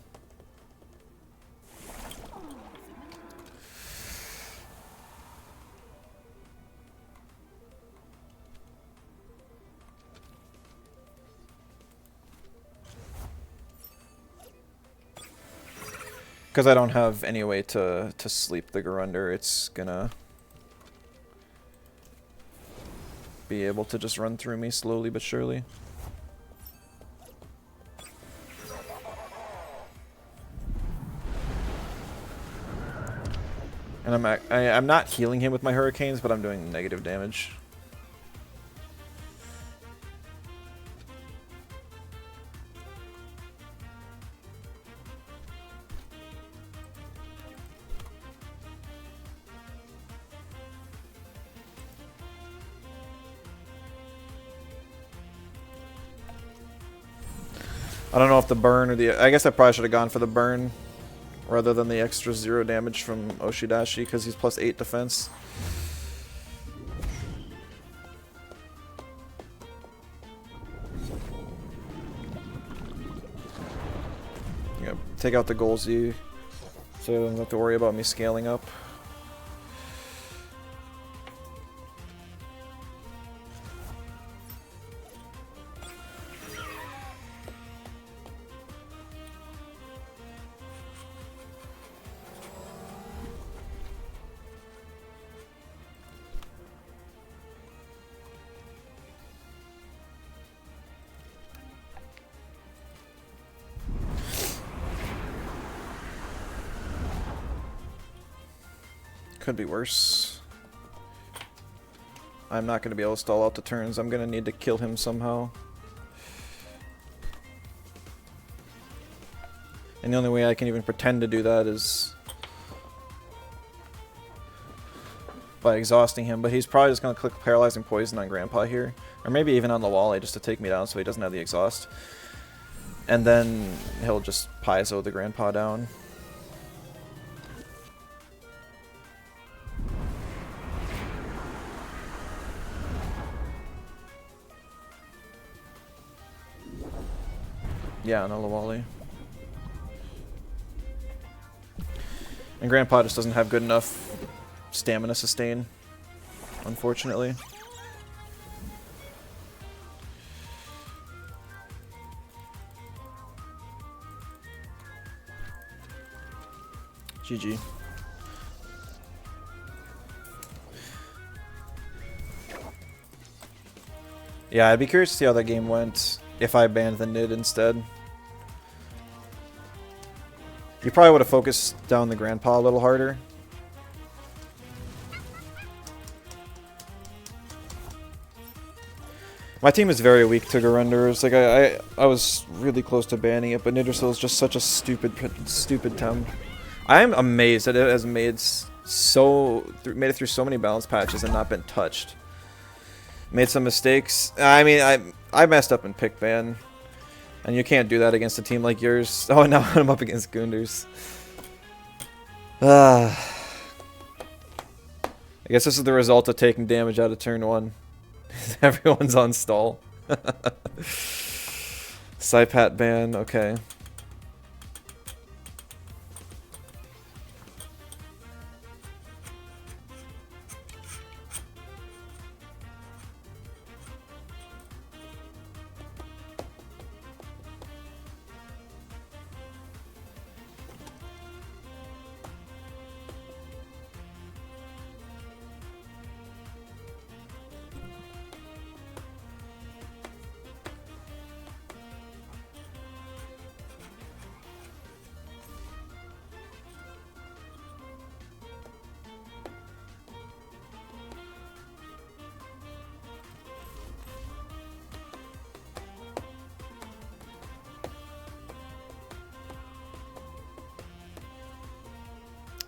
S1: Because I don't have any way to sleep the Garunder, it's gonna be able to just run through me slowly but surely. And I'm not healing him with my Hurricanes, but I'm doing negative damage. I don't know if the burn or the... I guess I probably should have gone for the burn rather than the extra 0 damage from Oshidashi because he's plus 8 defense. Yeah, take out the Golzi so I don't have to worry about me scaling up. Could be worse. I'm not going to be able to stall out the turns. I'm going to need to kill him somehow. And the only way I can even pretend to do that is by exhausting him. But he's probably just going to click Paralyzing Poison on Grandpa here. Or maybe even on the Wally just to take me down so he doesn't have the exhaust. And then he'll just Paizo the Grandpa down. Yeah, no Lawali. And Grandpa just doesn't have good enough stamina sustain, unfortunately. GG. Yeah, I'd be curious to see how that game went if I banned the Nid instead. You probably would have focused down the Grandpa a little harder. My team is very weak to Garunders. Like I was really close to banning it, but Nidrasil is just such a stupid Tem. I'm amazed that it has made it through so many balance patches and not been touched. Made some mistakes. I mean, I messed up in pick ban, and you can't do that against a team like yours. Oh, now I'm up against Gunders. guess this is the result of taking damage out of turn 1. Everyone's on stall. Psypat ban, okay.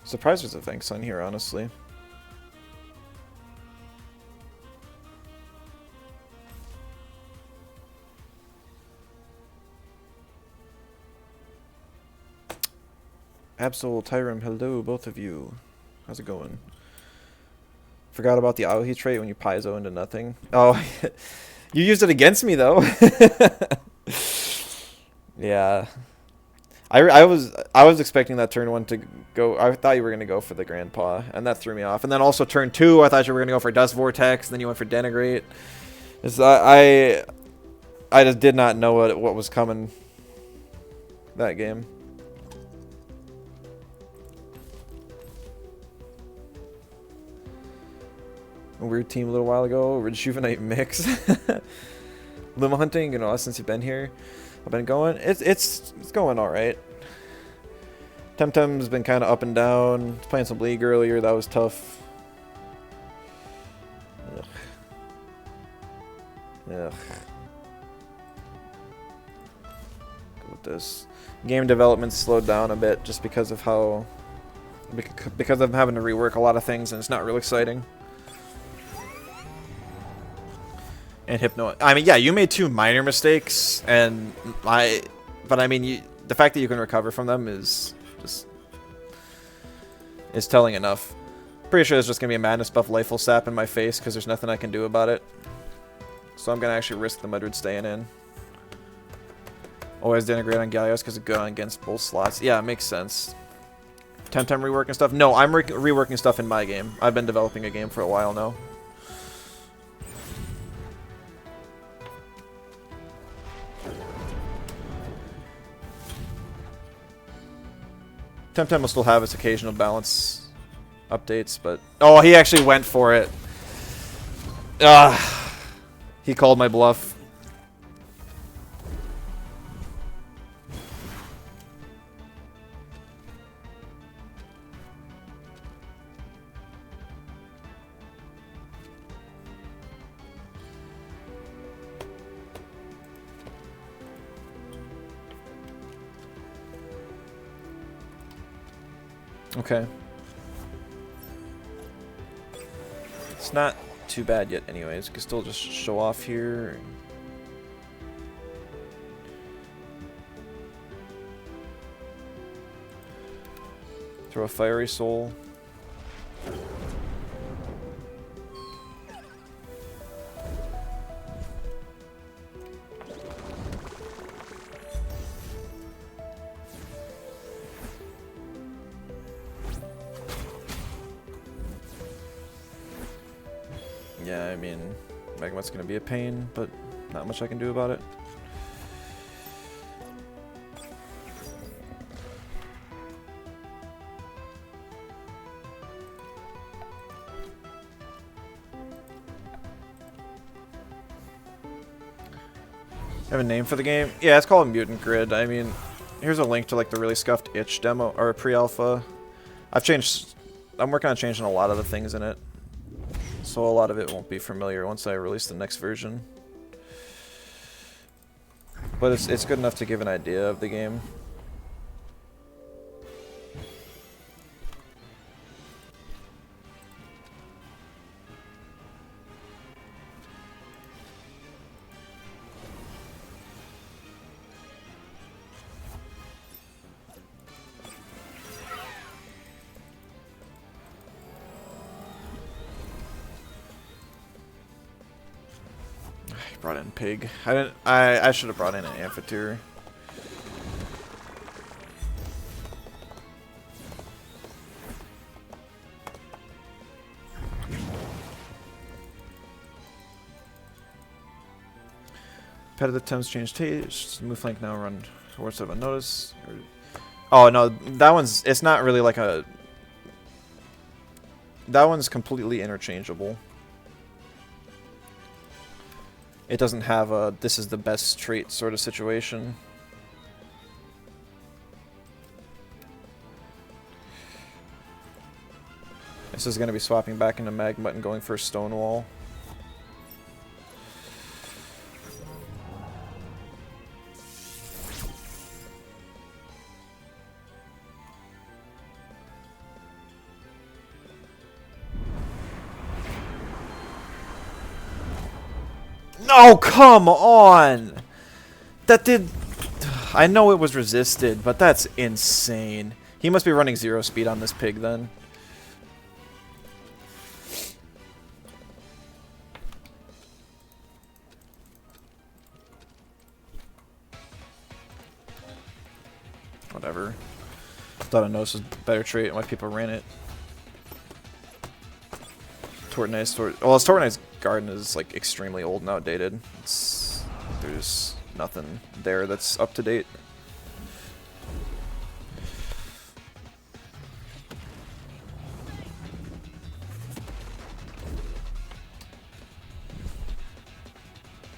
S1: Surprised there's a Thanks on here, honestly. Absol, Tyrum, hello, both of you. How's it going? Forgot about the Aohi trait when you Paizo into nothing. Oh, you used it against me, though. Yeah. I was expecting that turn 1 to go. I thought you were gonna go for the Grandpa, and that threw me off. And then also turn 2, I thought you were gonna go for Dust Vortex, and then you went for Denigrate. I just did not know what was coming that game. A weird team a little while ago. Rejuvenate mix. Luma hunting, you know, since you've been here. I've been going. It's going all right. Temtem's been kind of up and down. Was playing some League earlier. That was tough. Ugh. Ugh. Go with this. Game development slowed down a bit just because of how, because I'm having to rework a lot of things, and it's not real exciting. And Hypno. I mean, yeah, you made 2 minor mistakes, but I mean, the fact that you can recover from them is telling enough. Pretty sure there's just gonna be a Madness buff Lifeful Sap in my face because there's nothing I can do about it. So I'm gonna actually risk the Mudred staying in. Always Denigrate on Gallios because it's good against both slots. Yeah, it makes sense. Temtem reworking stuff? No, I'm reworking stuff in my game. I've been developing a game for a while now. Temtem will still have its occasional balance updates, but... Oh, he actually went for it. He called my bluff. Okay. It's not too bad yet anyways. Can still just show off here. Throw a Fiery Soul. Yeah, I mean, Megamut's gonna be a pain, but not much I can do about it. Have a name for the game? Yeah, it's called Mutant Grid. I mean, here's a link to like the really scuffed itch demo or pre-alpha. I'm working on changing a lot of the things in it, so a lot of it won't be familiar once I release the next version. But it's good enough to give an idea of the game. Brought in pig. I should have brought in an amphitheater. Pet of the Thames changed taste. Move flank now run towards of unnoticed. Oh no, that one's. It's not really like a. That one's completely interchangeable. It doesn't have a this is the best trait sort of situation. This is going to be swapping back into Magma and going for Stonewall. No, come on! That did... I know it was resisted, but that's insane. He must be running 0 speed on this pig then. Whatever. Thought I noticed was a better trait and why people ran it. Tortoise, well, his Tortoise Garden is like extremely old and outdated. There's nothing there that's up to date.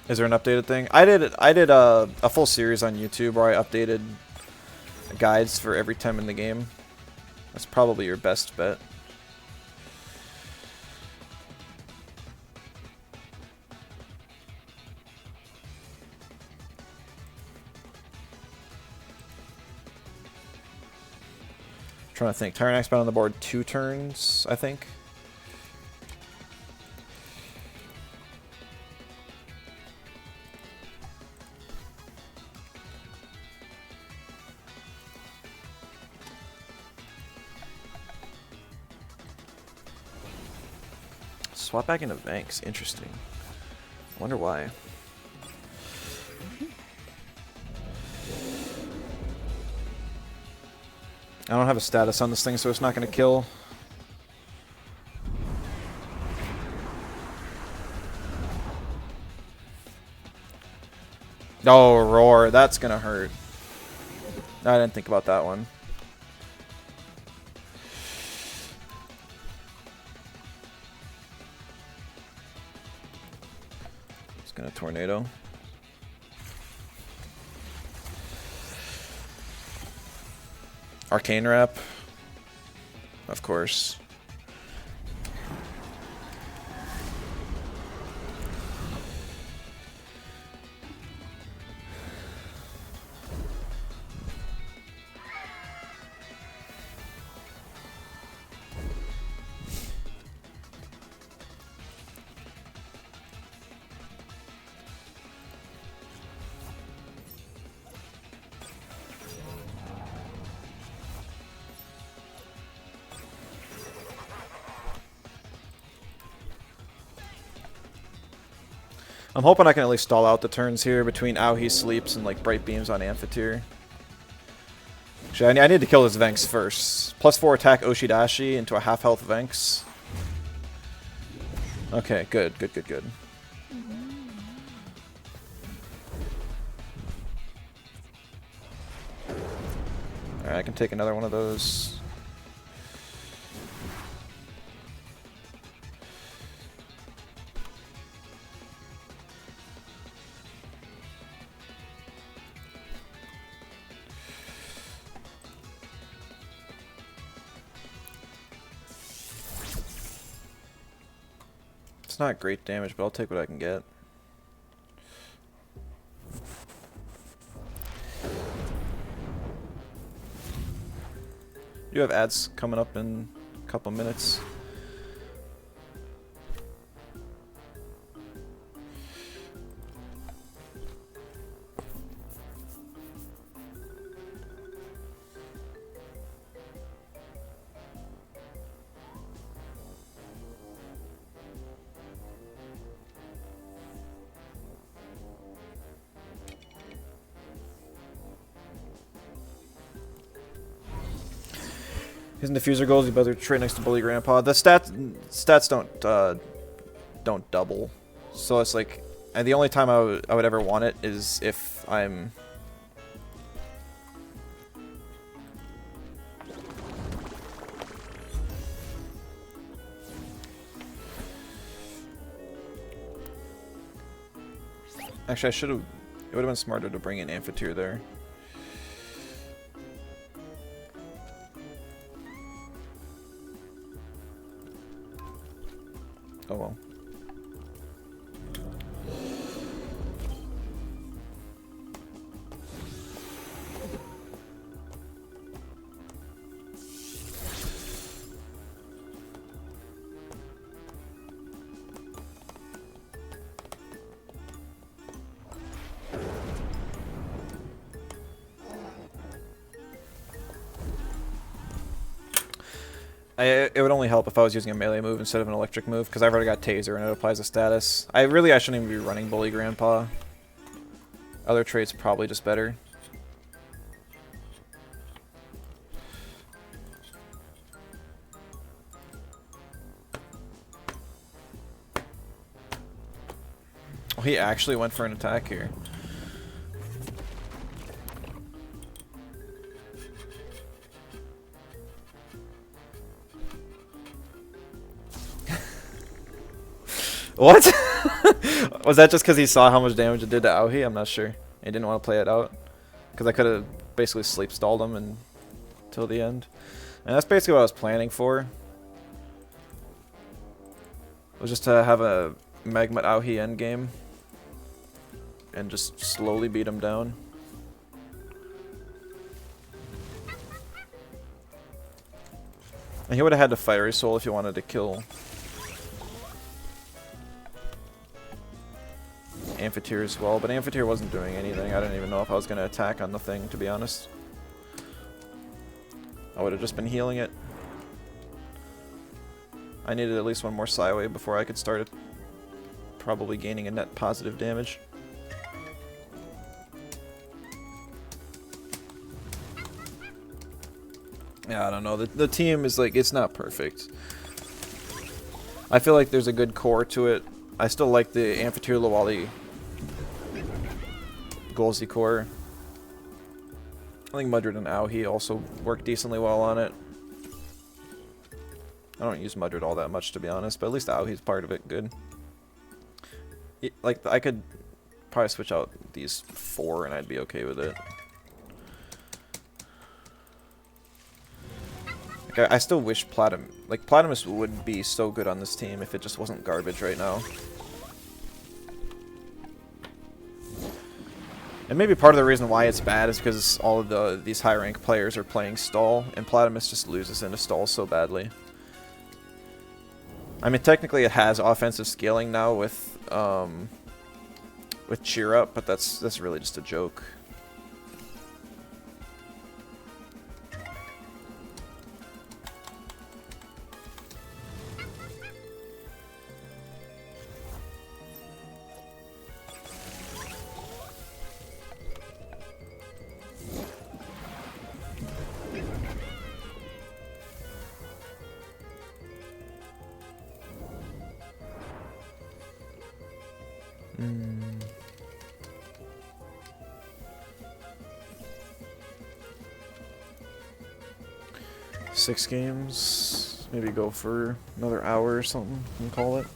S1: Is there an updated thing? I did a full series on YouTube where I updated guides for every Tem in the game. That's probably your best bet. Trying to think. Tyrannox been on the board 2 turns, I think. Swap back into Vanks. Interesting. Wonder why. I don't have a status on this thing, so it's not going to kill. Oh, roar. That's going to hurt. I didn't think about that one. It's going to tornado. Arcane Wrap, of course. I'm hoping I can at least stall out the turns here between He Sleeps and like Bright Beams on Amphitheater. Actually, I need to kill this Venks first. +4 attack Oshidashi into a half health Venks. Okay, good. Alright, I can take another one of those. It's not great damage, but I'll take what I can get. You have ads coming up in a couple minutes. His diffuser goes, he better trade next to Bully Grandpa. The stats don't double. So it's like, and the only time I would ever want it is if I'm... Actually, I should have... It would have been smarter to bring an Amphitheater there. Oh well. It would only help if I was using a melee move instead of an electric move, because I've already got Taser and it applies a status. I shouldn't even be running Bully Grandpa. Other traits probably just better. Oh, he actually went for an attack here. What? Was that just because he saw how much damage it did to Aohi? I'm not sure. He didn't want to play it out. Because I could have basically sleep stalled him until the end. And that's basically what I was planning for. Was just to have a Magma Aohi endgame. And just slowly beat him down. And he would have had the Fiery Soul if he wanted to kill Amphitheater as well, but Amphitheater wasn't doing anything. I didn't even know if I was going to attack on the thing, to be honest. I would have just been healing it. I needed at least one more Psywave before I could start it, probably gaining a net positive damage. Yeah, I don't know. The team is like, it's not perfect. I feel like there's a good core to it. I still like the Amphitheater Lawali Golzy core. I think Mudred and Aohi also work decently well on it. I don't use Mudred all that much, to be honest, but at least Aohi's part of it good. Like, I could probably switch out these 4 and I'd be okay with it. Like, I still wish Platimus would be so good on this team if it just wasn't garbage right now. And maybe part of the reason why it's bad is because all of these high rank players are playing stall, and Platimus just loses into stall so badly. I mean, technically it has offensive scaling now with Cheer Up, but that's really just a joke. Mm. Six games, maybe go for another hour or something and call it.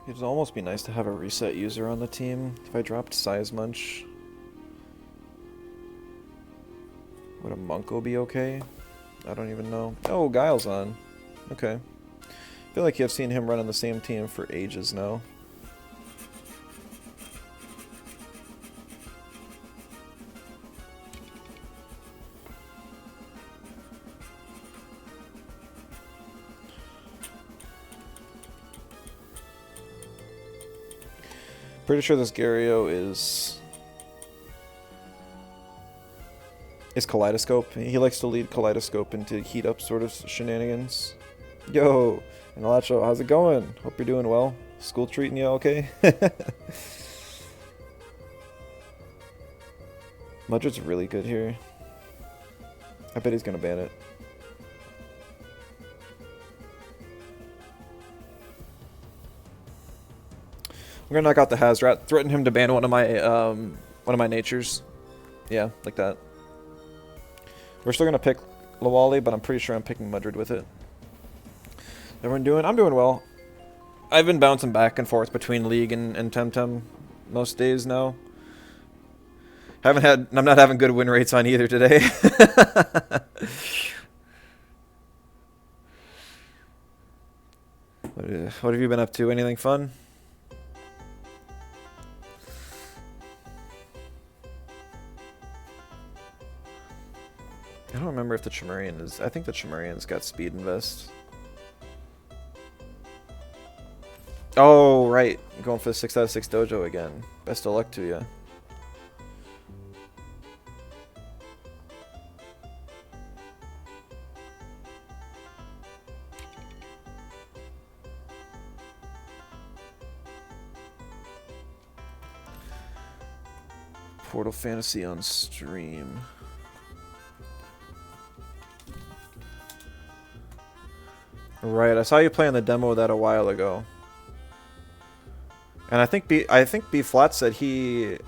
S1: It'd almost be nice to have a reset user on the team. If I dropped Size Munch, would a Munko be okay? I don't even know. Oh, Guile's on. Okay. I feel like I've seen him run on the same team for ages now. Pretty sure this Gario is Kaleidoscope. He likes to lead Kaleidoscope into heat up sort of shenanigans. Yo, Nalacho, how's it going? Hope you're doing well. School treating you okay? Mudred's really good here. I bet he's gonna ban it. I'm gonna knock out the Hazrat. Threaten him to ban one of my natures. Yeah, like that. We're still gonna pick Lawali, but I'm pretty sure I'm picking Mudred with it. Everyone doing? I'm doing well. I've been bouncing back and forth between League and Temtem most days now. I'm not having good win rates on either today. What have you been up to? Anything fun? I don't remember if the Chimerian is... I think the Chimerian's got speed invest. Oh, right. Going for the 6 out of 6 dojo again. Best of luck to you. Portal Fantasy on stream. Right, I saw you playing the demo of that a while ago. And I think B Flat said he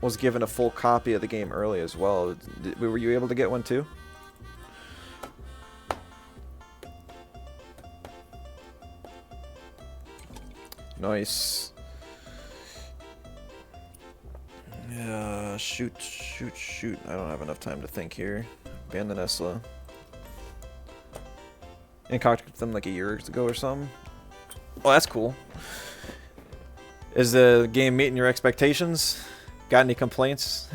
S1: was given a full copy of the game early as well. Were you able to get one too? Nice. Yeah, shoot. I don't have enough time to think here. Ban the Nesla. And contacted them like a year ago or something. Oh, that's cool. Is the game meeting your expectations? Got any complaints?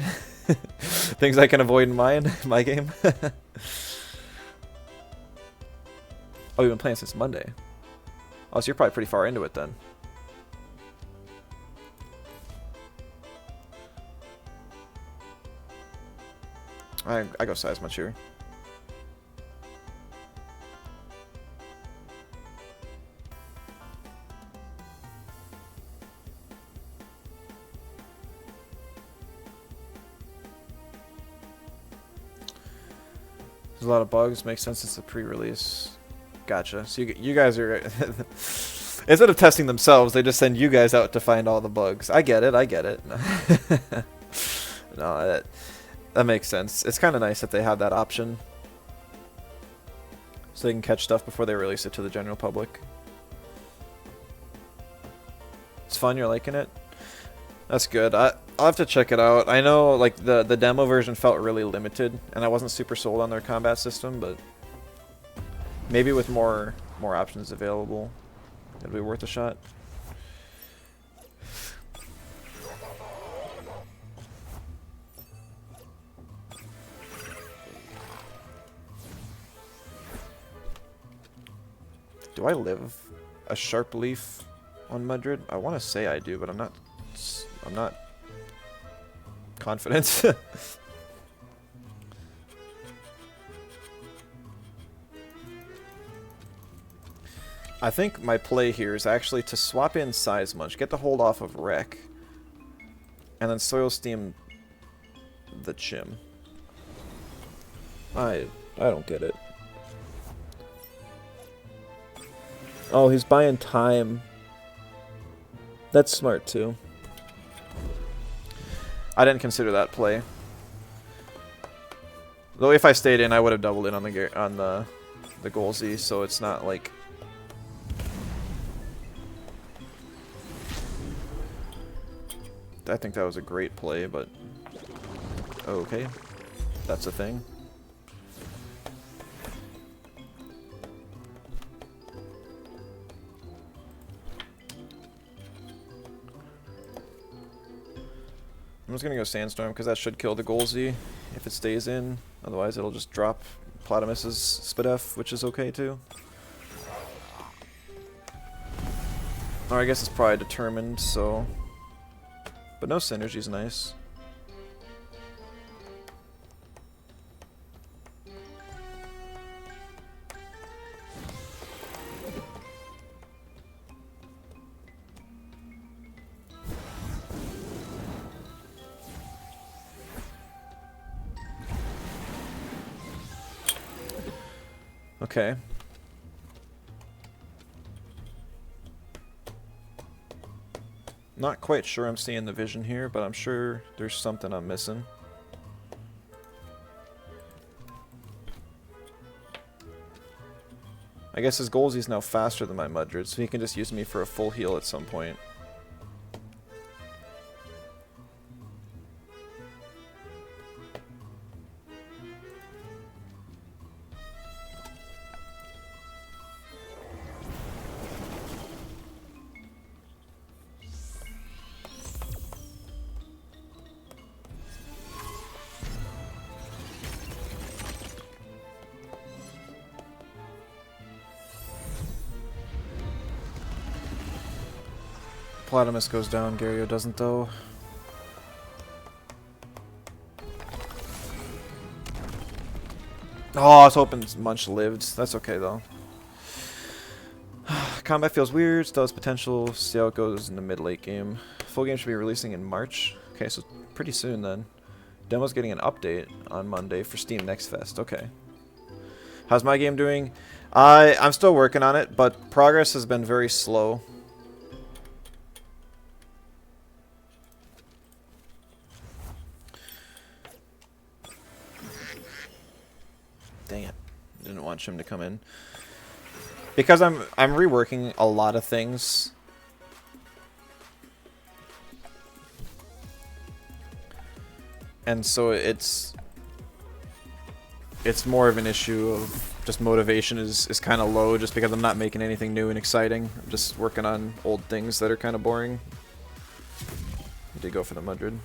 S1: Things I can avoid in my game? Oh, you've been playing since Monday. Oh, so you're probably pretty far into it then. I go size much here. There's a lot of bugs. Makes sense. It's a pre-release. Gotcha. So you guys are instead of testing themselves, they just send you guys out to find all the bugs. I get it. No, that makes sense. It's kind of nice that they have that option, so they can catch stuff before they release it to the general public. It's fun. You're liking it. That's good. I'll have to check it out. I know like the demo version felt really limited, and I wasn't super sold on their combat system, but maybe with more options available, it'll be worth a shot. Do I live a Sharp Leaf on Mudred? I want to say I do, but I'm not confident. I think my play here is actually to swap in Size Munch, get the hold off of Wreck, and then Soil Steam the Chim. I don't get it. Oh, he's buying time. That's smart too. I didn't consider that play. Though if I stayed in, I would have doubled in on the Golzy, so it's not like. I think that was a great play, but okay, that's a thing. I'm just gonna go Sandstorm because that should kill the Golzy if it stays in. Otherwise, it'll just drop Platamus's Spadef, which is okay too. Or I guess it's probably determined, so. But no synergy's nice. Okay. Not quite sure I'm seeing the vision here, but I'm sure there's something I'm missing. I guess his goal is he's now faster than my Mudred, so he can just use me for a full heal at some point. Platimus goes down, Gario doesn't though. Oh, I was hoping Munch lived. That's okay though. Combat feels weird, still has potential. See how it goes in the mid-late game. Full game should be releasing in March. Okay, so pretty soon then. Demo's getting an update on Monday for Steam Next Fest. Okay. How's my game doing? I'm still working on it, but progress has been very slow. Dang it. Didn't want him to come in. Because I'm reworking a lot of things. And so it's more of an issue of just motivation is kind of low just because I'm not making anything new and exciting. I'm just working on old things that are kind of boring. I did go for the Mudred.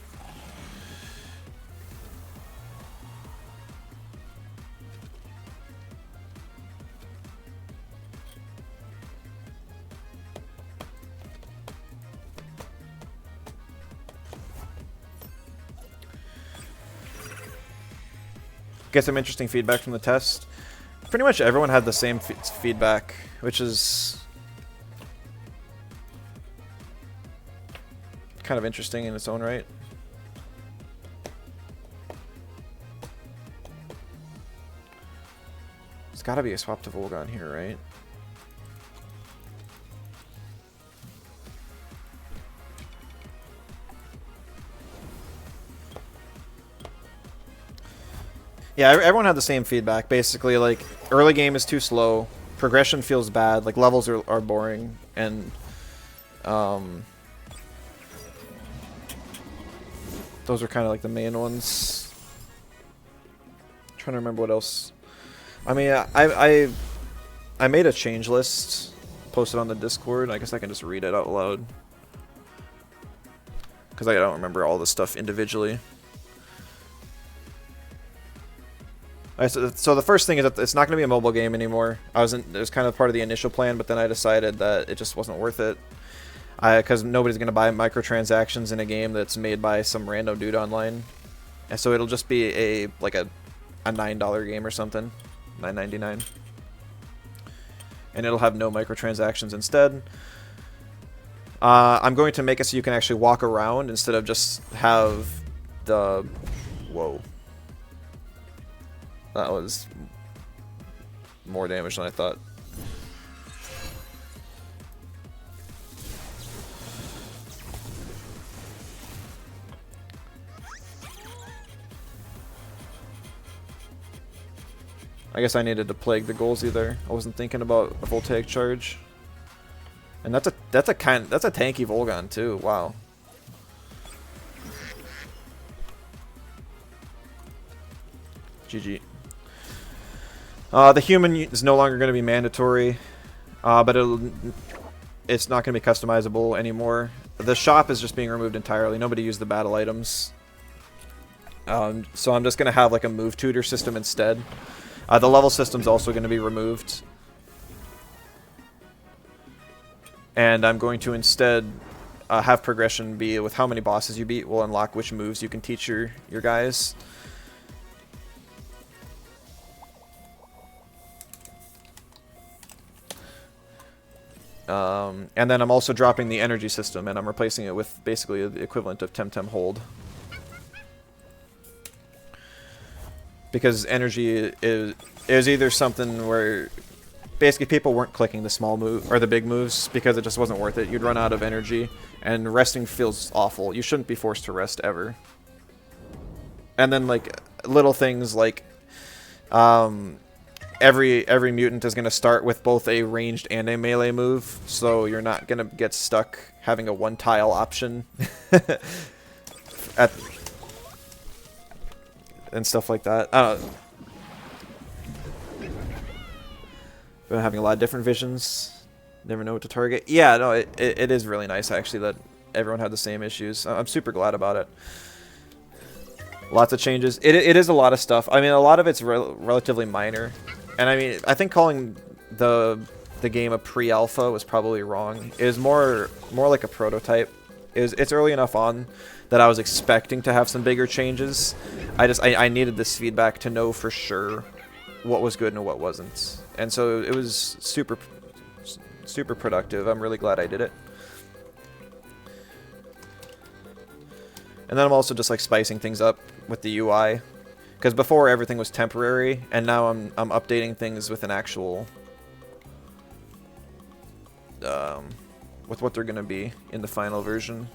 S1: Get some interesting feedback from the test. Pretty much everyone had the same feedback, which is kind of interesting in its own right. There's got to be a swap to Volgon here, right? Yeah, everyone had the same feedback. Basically, like, early game is too slow, progression feels bad, like, levels are boring, and, those are kind of, like, the main ones. I'm trying to remember what else. I mean, I made a change list, posted on the Discord. I guess I can just read it out loud. Because I don't remember all the stuff individually. So the first thing is that it's not going to be a mobile game anymore. It was kind of part of the initial plan, but then I decided that it just wasn't worth it. Because nobody's going to buy microtransactions in a game that's made by some random dude online. And so it'll just be a $9 game or something. $9.99. And it'll have no microtransactions instead. I'm going to make it so you can actually walk around instead of just have the... Whoa. That was more damage than I thought. I guess I needed to plague the goals either. I wasn't thinking about a voltaic charge. And that's a tanky Volgon too. Wow. GG. The human is no longer going to be mandatory, but it's not going to be customizable anymore. The shop is just being removed entirely. Nobody used the battle items. So I'm just going to have like a move tutor system instead. The level system's also going to be removed. And I'm going to instead have progression be with how many bosses you beat will unlock which moves you can teach your guys. And then I'm also dropping the energy system, and I'm replacing it with basically the equivalent of Temtem hold. Because energy it was either something where basically people weren't clicking the small move or the big moves because it just wasn't worth it. You'd run out of energy, and resting feels awful. You shouldn't be forced to rest ever. And then like little things like every mutant is going to start with both a ranged and a melee move, so you're not going to get stuck having a one tile option and stuff like that. I don't know. Been having a lot of different visions. Never know what to target. Yeah, no, it is really nice actually that everyone had the same issues. I'm super glad about it. Lots of changes. It is a lot of stuff. I mean, a lot of it's relatively minor. And I mean, I think calling the game a pre-alpha was probably wrong. It was more like a prototype. It's early enough on that I was expecting to have some bigger changes. I needed this feedback to know for sure what was good and what wasn't. And so it was super productive. I'm really glad I did it. And then I'm also just like spicing things up with the UI, because before everything was temporary, and now I'm updating things with an actual with what they're gonna be in the final version.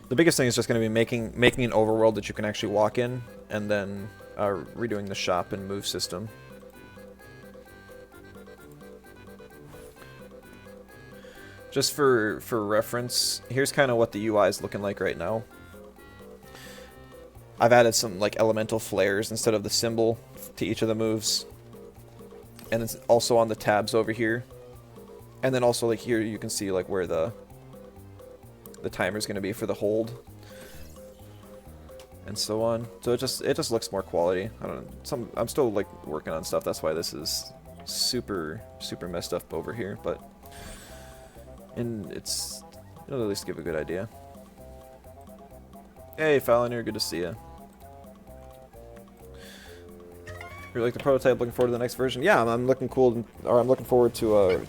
S1: The biggest thing is just going to be making an overworld that you can actually walk in, and then redoing the shop and move system. Just for reference, here's kind of what the UI is looking like right now. I've added some like elemental flares instead of the symbol to each of the moves, and it's also on the tabs over here. And then also like here you can see like where the timer is going to be for the hold, and so on. So it just looks more quality. I don't know. I'm still like working on stuff. That's why this is super messed up over here. But it'll at least give a good idea. Hey, Fallon, good to see you. Really like the prototype. Looking forward to the next version. Yeah, I'm looking forward to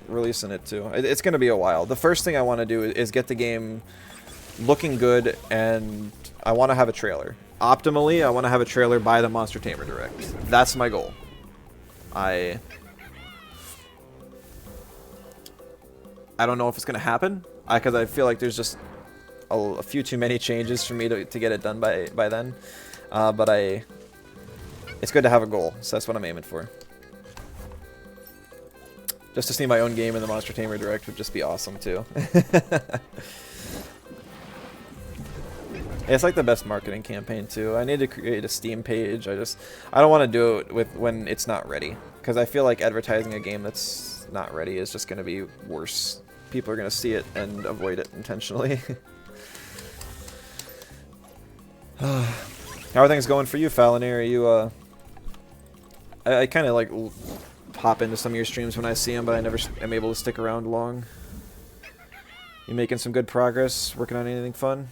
S1: releasing it too. It's going to be a while. The first thing I want to do is get the game looking good, and I want to have a trailer. Optimally, I want to have a trailer by the Monster Tamer Direct. That's my goal. I don't know if it's going to happen, because I feel like there's just a few too many changes for me to get it done by then. But it's good to have a goal, so that's what I'm aiming for. Just to see my own game in the Monster Tamer Direct would just be awesome too. It's like the best marketing campaign too. I need to create a Steam page. I don't want to do it when it's not ready, because I feel like advertising a game that's not ready is just going to be worse. People are going to see it and avoid it intentionally. How are things going for you, Fallon? Are you I kind of like hop into some of your streams when I see them, but I never am able to stick around long. You making some good progress? Working on anything fun?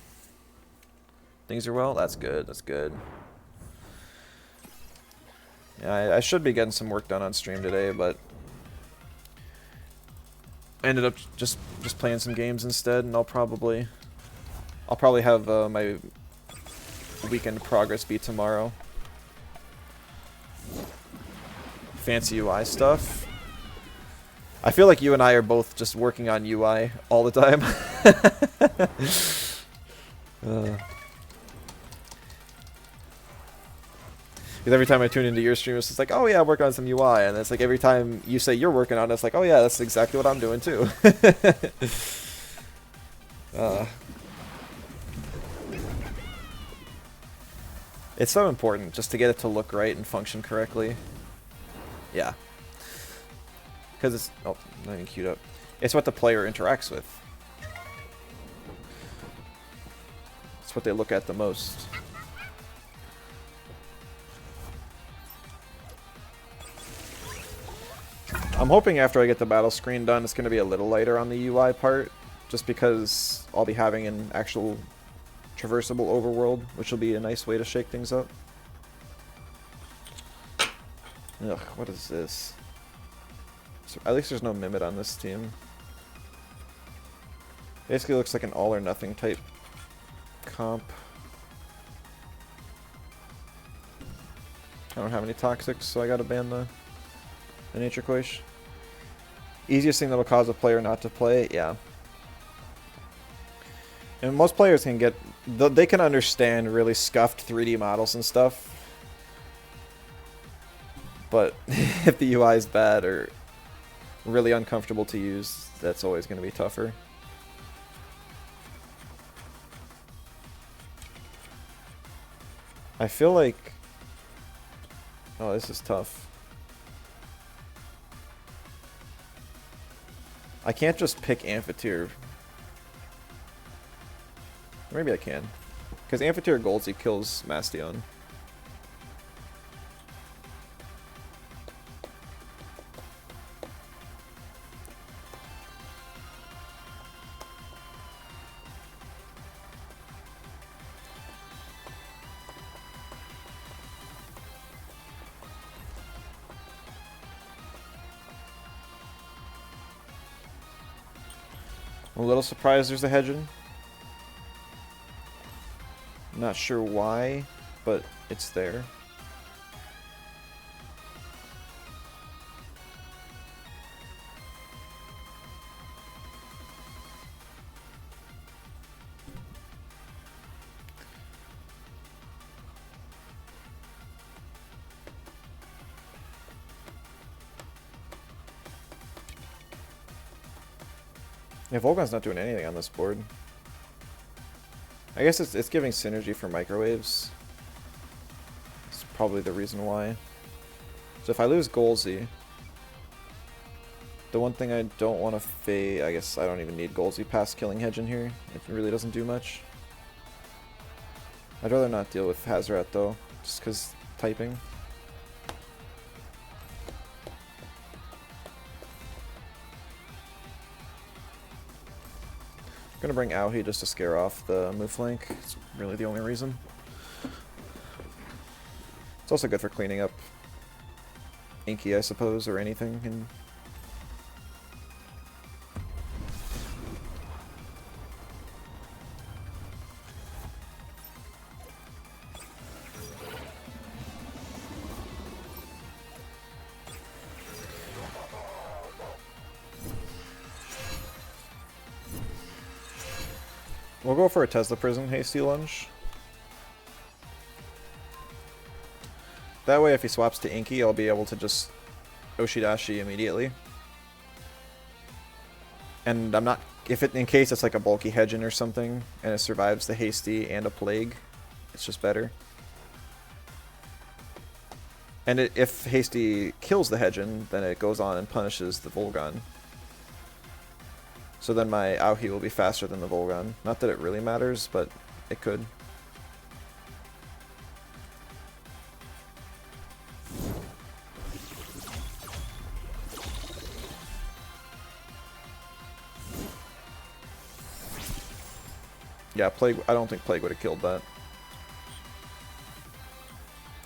S1: Things are well? That's good. That's good. Yeah, I should be getting some work done on stream today, but I ended up just playing some games instead, and I'll probably have my weekend progress be tomorrow. Fancy UI stuff. I feel like you and I are both just working on UI all the time. Because every time I tune into your stream, it's just like, oh yeah, I'm working on some UI, and it's like every time you say you're working on it, it's like, oh yeah, that's exactly what I'm doing too. It's so important just to get it to look right and function correctly. Yeah. Because it's... oh, not even queued up. It's what the player interacts with. It's what they look at the most. I'm hoping after I get the battle screen done, it's going to be a little lighter on the UI part. Just because I'll be having an actual traversable overworld, which will be a nice way to shake things up. Ugh, what is this? So at least there's no Mimit on this team. Basically looks like an all or nothing type comp. I don't have any toxics, so I gotta ban the Nature Quaish. Easiest thing that'll cause a player not to play, yeah. And most players can get, they can understand really scuffed 3D models and stuff. But if the UI is bad or really uncomfortable to use, that's always going to be tougher. I feel like... Oh, this is tough. I can't just pick Amphitheater. Maybe I can. Because Amphitheater Goldsy kills Mastion. I'm a little surprised there's a Hedron. Not sure why, but it's there. Yeah, Volgon's not doing anything on this board. I guess it's giving synergy for microwaves. It's probably the reason why. So if I lose Goldsy, the one thing I don't want to fade, I guess I don't even need Goldsy past killing Hedron here. It really doesn't do much. I'd rather not deal with Hazoret though, just because typing. I'm gonna bring Auhi just to scare off the move flank. It's really the only reason. It's also good for cleaning up Inky, I suppose, or anything. And we'll go for a Tesla Prison Hasty Lunge. That way, if he swaps to Inky, I'll be able to just Oshidashi immediately. And I'm not, in case it's like a bulky Hedron or something, and it survives the Hasty and a Plague, it's just better. And if Hasty kills the Hedron, then it goes on and punishes the Volgon. So then my Auhi will be faster than the Volgon. Not that it really matters, but it could. Yeah, Plague. I don't think Plague would have killed that.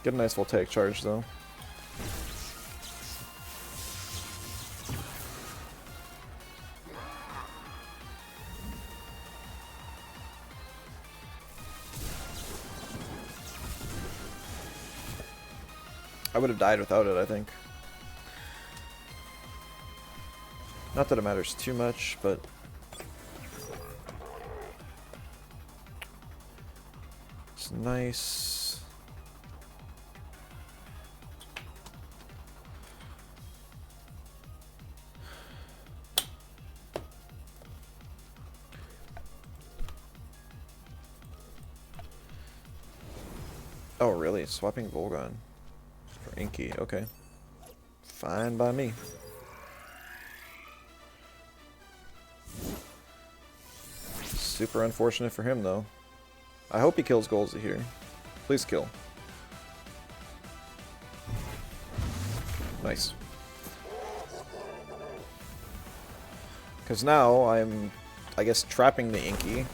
S1: Get a nice voltaic charge though. I would have died without it, I think. Not that it matters too much, but it's nice. Oh, really? Swapping Volgon for Inky. Okay. Fine by me. Super unfortunate for him, though. I hope he kills Goldsy here. Please kill. Nice. Because now I'm, I guess, trapping the Inky.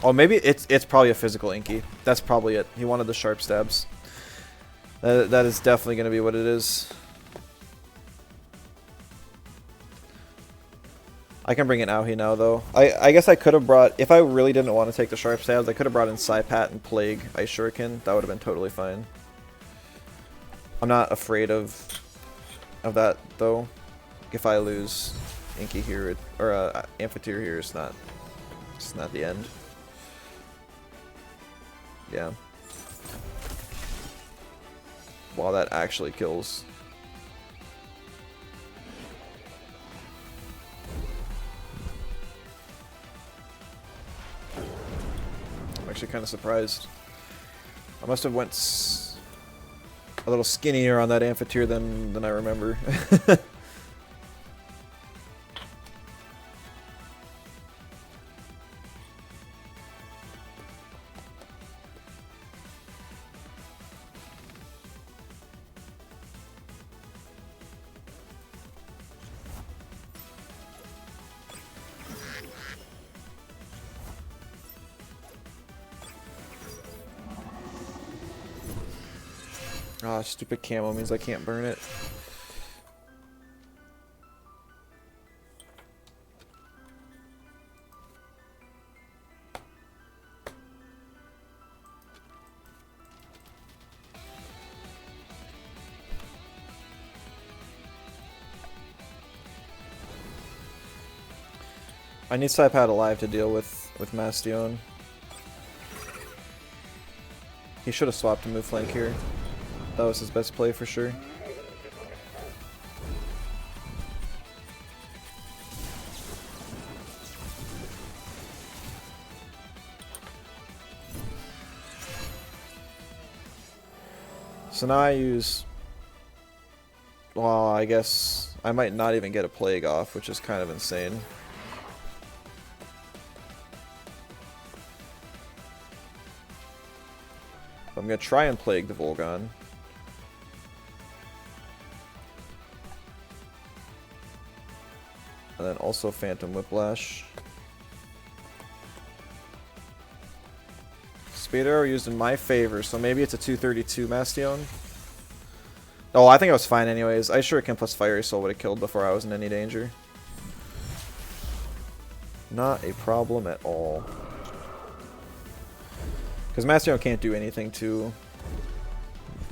S1: Oh, maybe it's probably a physical Inky. That's probably it. He wanted the sharp stabs. That is definitely going to be what it is. I can bring in Auhi now, though. I guess I could have brought... If I really didn't want to take the Sharp Stabs, I could have brought in Psypat and Plague Ice Shuriken. That would have been totally fine. I'm not afraid of that, though. If I lose Inky here, or Amphitheater here, it's not the end. Yeah. Wow, that actually kills. I'm actually kind of surprised. I must have went a little skinnier on that Amphitheater than I remember. Ah, stupid camo means I can't burn it. I need Psypat alive to deal with Mastion. He should have swapped to move flank here. That was his best play for sure. So now I use... Well, I guess I might not even get a Plague off, which is kind of insane. I'm going to try and Plague the Volgon. And then also Phantom Whiplash. Speed Arrow used in my favor, so maybe it's a 232 Mastion. Oh, I think I was fine anyways. I Shuriken plus Fiery Soul would have killed before I was in any danger. Not a problem at all. Because Mastion can't do anything to...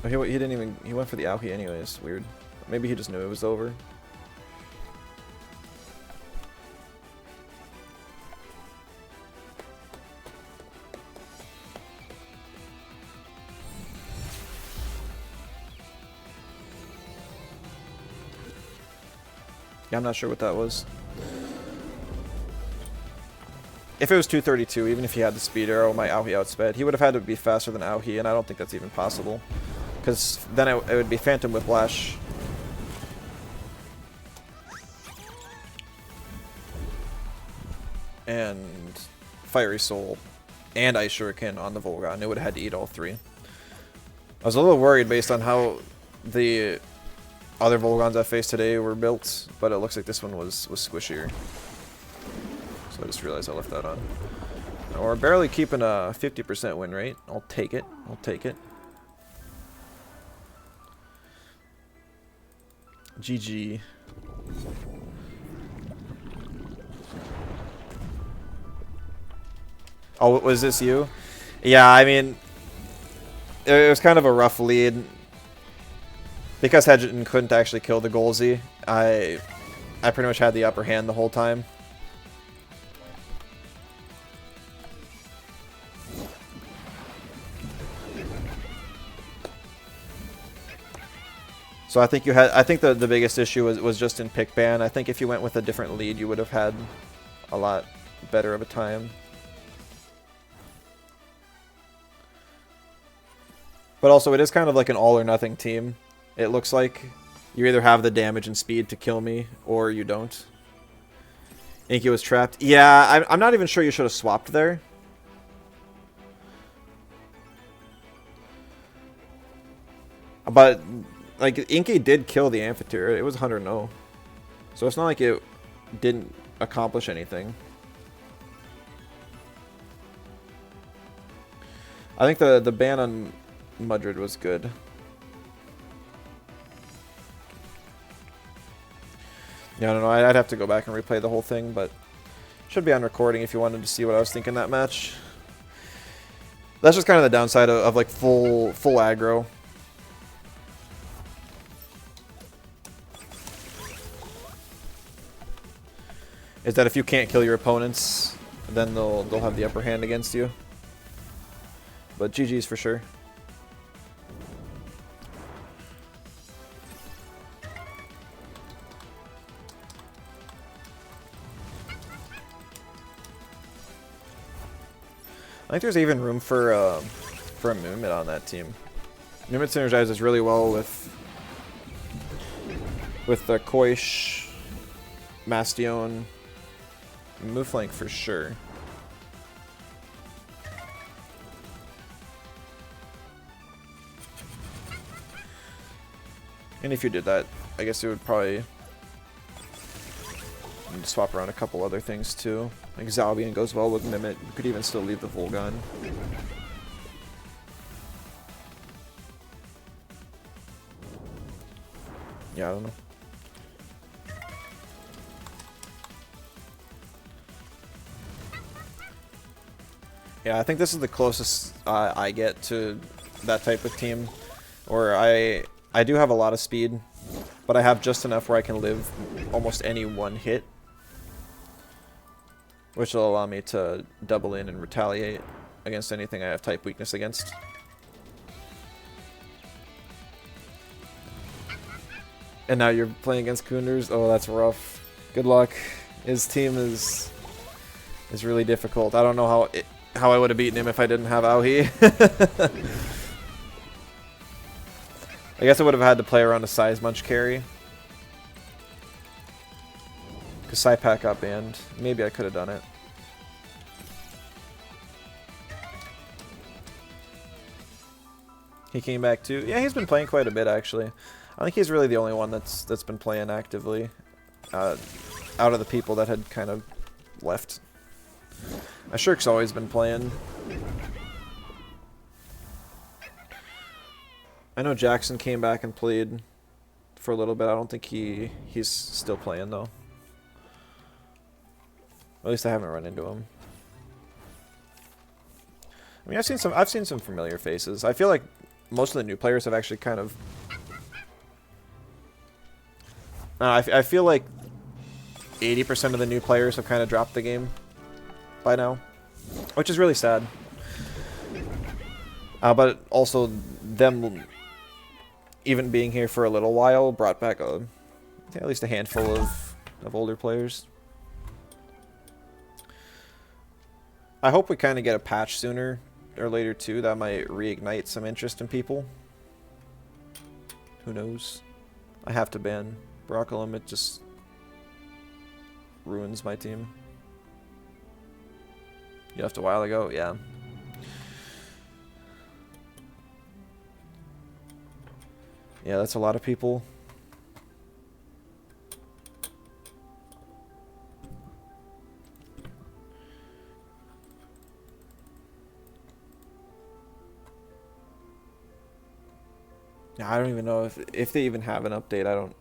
S1: He didn't even... He went for the Auhi anyways. Weird. Maybe he just knew it was over. Yeah, I'm not sure what that was. If it was 232, even if he had the Speed Arrow, my Auhi outsped, he would have had to be faster than Auhi, and I don't think that's even possible. Because then it would be Phantom Whiplash. And Fiery Soul. And Ice Shuriken on the Volgon. It would have had to eat all three. I was a little worried based on how the other Volgons I faced today were built, but it looks like this one was squishier. So I just realized I left that on. Now we're barely keeping a 50% win rate. I'll take it. I'll take it. GG. Oh, was this you? Yeah, I mean, it was kind of a rough lead. Because Hedgeton couldn't actually kill the Golzy, I pretty much had the upper hand the whole time. So I think the biggest issue was just in pick ban. I think if you went with a different lead, you would have had a lot better of a time. But also, it is kind of like an all or nothing team. It looks like you either have the damage and speed to kill me, or you don't. Inky was trapped. Yeah, I'm not even sure you should have swapped there. But, like, Inky did kill the Amphitheater. It was 100-0. So it's not like it didn't accomplish anything. I think the ban on Mudred was good. Yeah, I don't know. I'd have to go back and replay the whole thing, but should be on recording if you wanted to see what I was thinking that match. That's just kind of the downside of like full aggro. Is that if you can't kill your opponents, then they'll have the upper hand against you. But GG's for sure. I think there's even room for a movement on that team. Movement synergizes really well with the Koish, Mastion, move flank for sure. And if you did that, I guess it would probably swap around a couple other things too. Like Zalbian goes well with Mimit. You could even still leave the Volgun. Yeah, I don't know. Yeah, I think this is the closest I get to that type of team, where I do have a lot of speed, but I have just enough where I can live almost any one hit, which will allow me to double in and retaliate against anything I have type weakness against. And now you're playing against Kunders? Oh, that's rough. Good luck. His team is really difficult. I don't know how I would have beaten him if I didn't have Auhi. I guess I would have had to play around a Size Munch carry. Because Psypack got banned. Maybe I could have done it. He came back too. Yeah, he's been playing quite a bit actually. I think he's really the only one that's been playing actively out of the people that had kind of left. Shirk's always been playing. I know Jackson came back and played for a little bit. I don't think he's still playing though. At least I haven't run into him. I mean, I've seen some familiar faces. I feel like most of the new players have actually kind of. I feel like 80% of the new players have kind of dropped the game by now, which is really sad. But also them even being here for a little while brought back at least a handful of older players. I hope we kind of get a patch sooner or later too. That might reignite some interest in people. Who knows? I have to ban Broccolum. It just ruins my team. You left a while ago? Yeah. Yeah, that's a lot of people. Yeah, I don't even know if they even have an update. I don't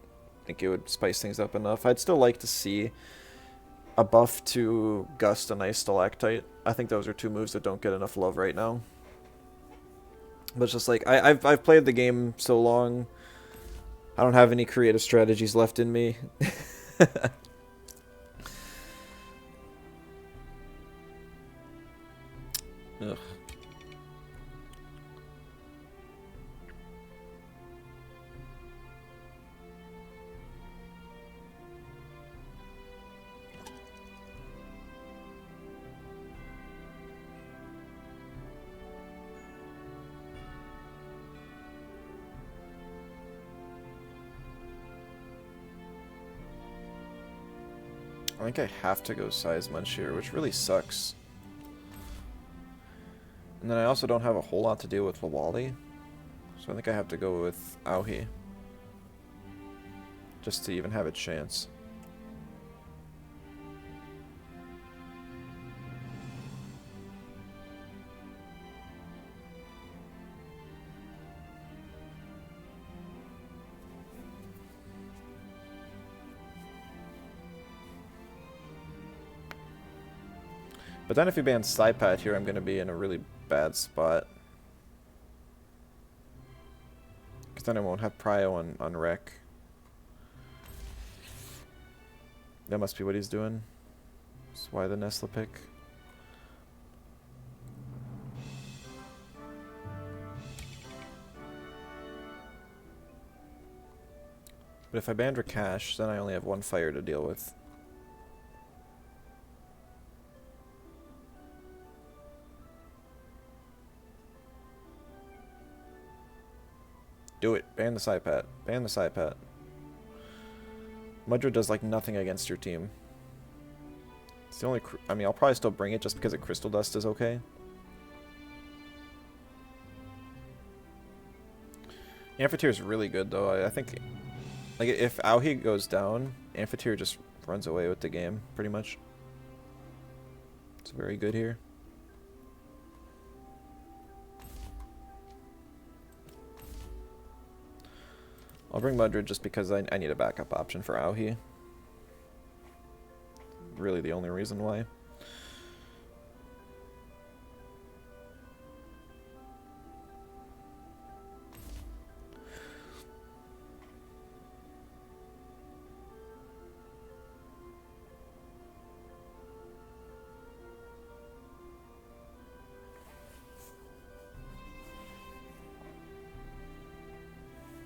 S1: think it would spice things up enough. I'd still like to see a buff to Gust and Ice Stalactite. I think those are two moves that don't get enough love right now. But it's just like, I've played the game so long, I don't have any creative strategies left in me. Ugh. I think I have to go Size Munch here, which really sucks. And then I also don't have a whole lot to deal with Lawali, so I think I have to go with Auhi, just to even have a chance. But then if he bans Psypat here, I'm going to be in a really bad spot. Because then I won't have Prio on Rec. That must be what he's doing. That's why the Nestle pick. But if I ban Rakash, then I only have one fire to deal with. Do it. Ban the Psypat. Ban the Psypat. Mudra does like nothing against your team. It's the only... I mean, I'll probably still bring it just because a Crystal Dust is okay. Amphitheater is really good though. I think... Like, if Auhi goes down, Amphitheater just runs away with the game, pretty much. It's very good here. I'll bring Mudrid just because I need a backup option for Auhi. Really the only reason why.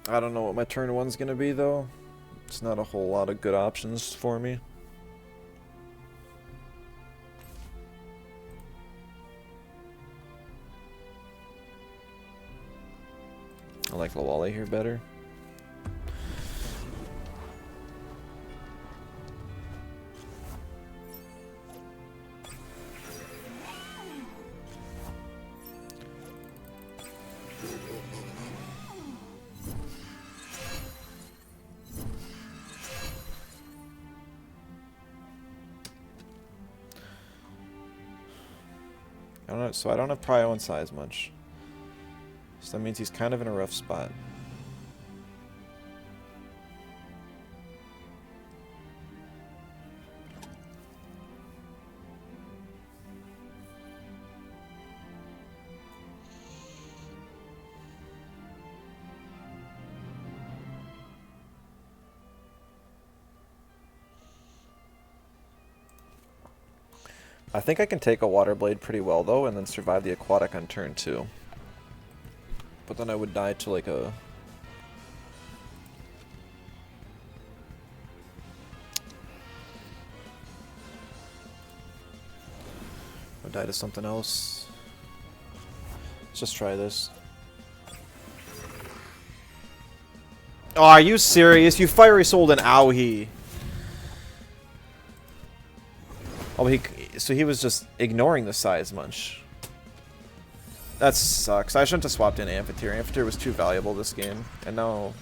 S1: I don't know what my turn one's gonna be though. It's not a whole lot of good options for me. I like Lawale here better. I don't know, so I don't have Prio and size much. So that means he's kind of in a rough spot. I think I can take a Water Blade pretty well though, and then survive the Aquatic on turn 2. But then I would die to like a... I would die to something else. Let's just try this. Oh, are you serious? You Fiery Souled an Auhi. Oh, so he was just ignoring the size munch. That sucks. I shouldn't have swapped in Amphitheater. Amphitheater was too valuable this game, and now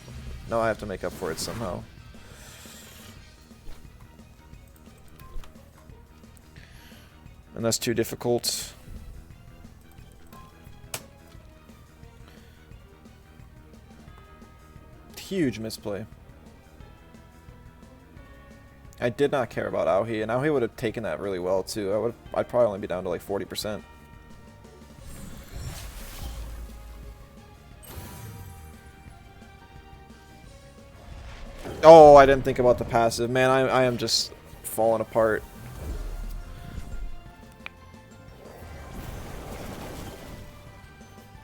S1: I have to make up for it somehow. And that's too difficult. Huge misplay. I did not care about Auhi, and Auhi would have taken that really well too. I'd probably only be down to like 40%. Oh, I didn't think about the passive. Man, I am just falling apart.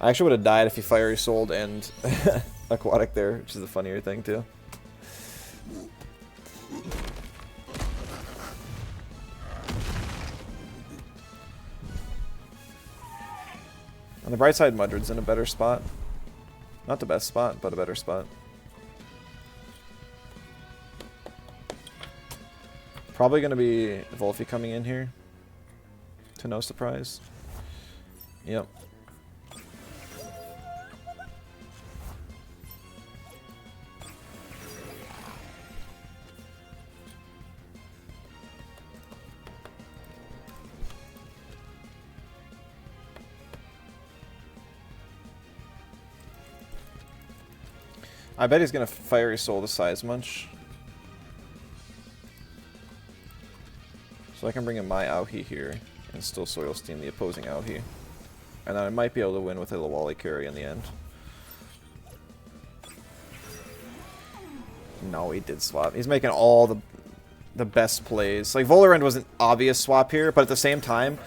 S1: I actually would have died if he Fiery Souled and Aquatic there, which is the funnier thing too. On the bright side, Mudrid's in a better spot. Not the best spot, but a better spot. Probably going to be Volfi coming in here. To no surprise. Yep. I bet he's gonna Fiery Soul the Size Munch. So I can bring in my Auhi here and still Soil Steam the opposing Aohi. And then I might be able to win with a Lawali carry in the end. No, he did swap. He's making all the best plays. Like, Volarend was an obvious swap here, but at the same time,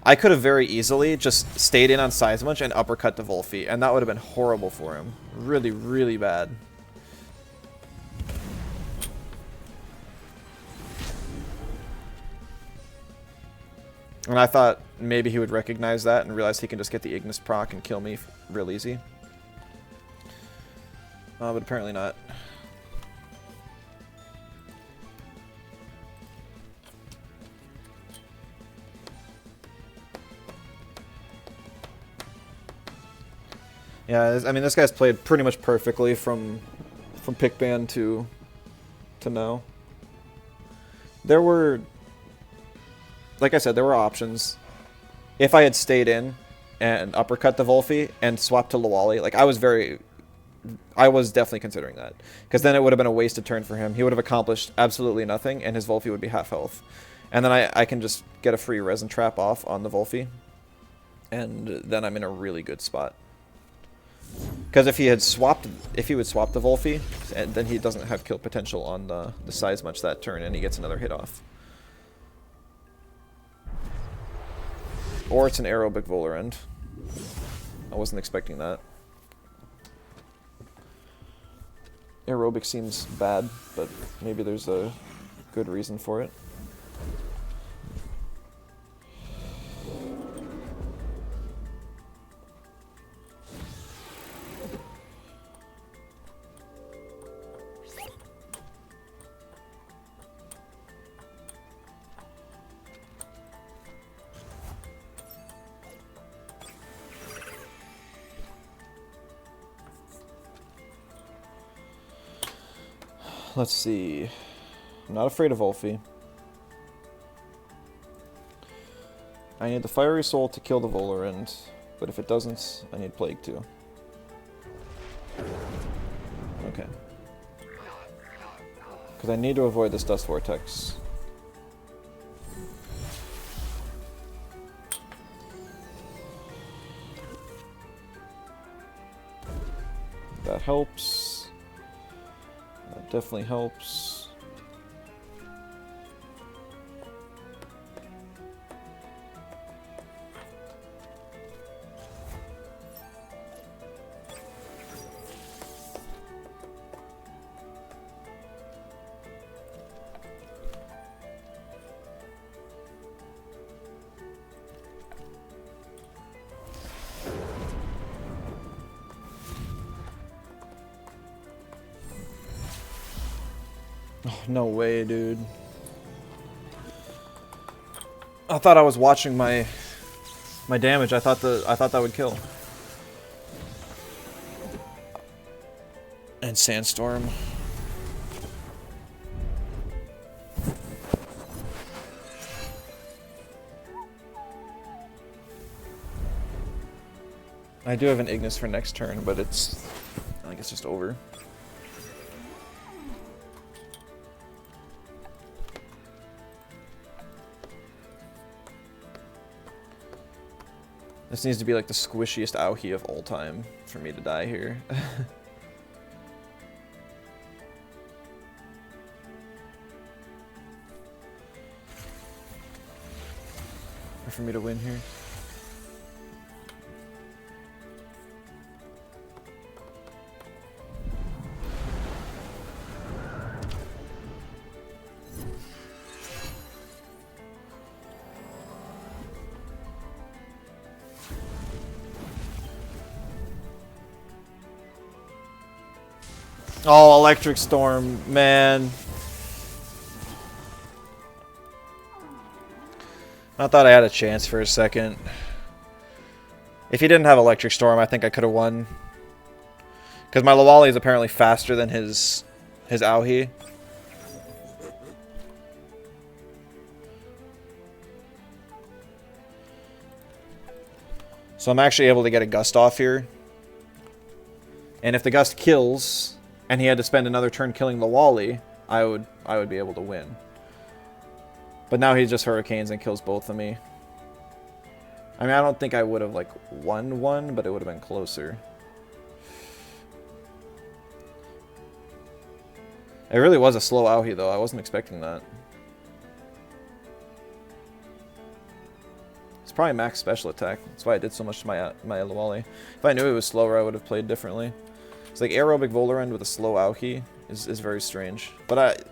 S1: I could have very easily just stayed in on Seismuch and uppercut to Volphy, and that would have been horrible for him. Really, really bad. And I thought maybe he would recognize that and realize he can just get the Ignis proc and kill me real easy. But apparently not. Yeah, I mean, this guy's played pretty much perfectly from pick ban to now. There were, like I said, there were options. If I had stayed in and uppercut the Volphy and swapped to Lawali, like, I was definitely considering that. Because then it would have been a wasted turn for him. He would have accomplished absolutely nothing, and his Volphy would be half health. And then I can just get a free resin trap off on the Volphy. And then I'm in a really good spot. Because if he would swap the Volphy, and then he doesn't have kill potential on the Seismuch that turn, and he gets another hit off. Or it's an aerobic Volarend. I wasn't expecting that. Aerobic seems bad, but maybe there's a good reason for it. Let's see. I'm not afraid of Volphy. I need the Fiery Soul to kill the Volarend, but if it doesn't, I need Plague too. Okay. Because I need to avoid this Dust Vortex. That helps. That definitely helps. Oh, no way, dude. I thought I was watching my damage. I thought that would kill. And Sandstorm. I do have an Ignis for next turn, but I think it's just over. This needs to be like the squishiest Aohi of all time for me to die here. Or for me to win here. Oh, Electric Storm, man. I thought I had a chance for a second. If he didn't have Electric Storm, I think I could have won. Because my Lawali is apparently faster than his Aohi. So I'm actually able to get a Gust off here. And if the Gust kills, and he had to spend another turn killing the Lawali, I would be able to win. But now he just Hurricanes and kills both of me. I mean, I don't think I would have, like, won one, but it would have been closer. It really was a slow Aohi, though. I wasn't expecting that. It's probably max special attack. That's why I did so much to my Lowali. If I knew it was slower, I would have played differently. It's like aerobic Volarend with a slow Aohi is very strange. But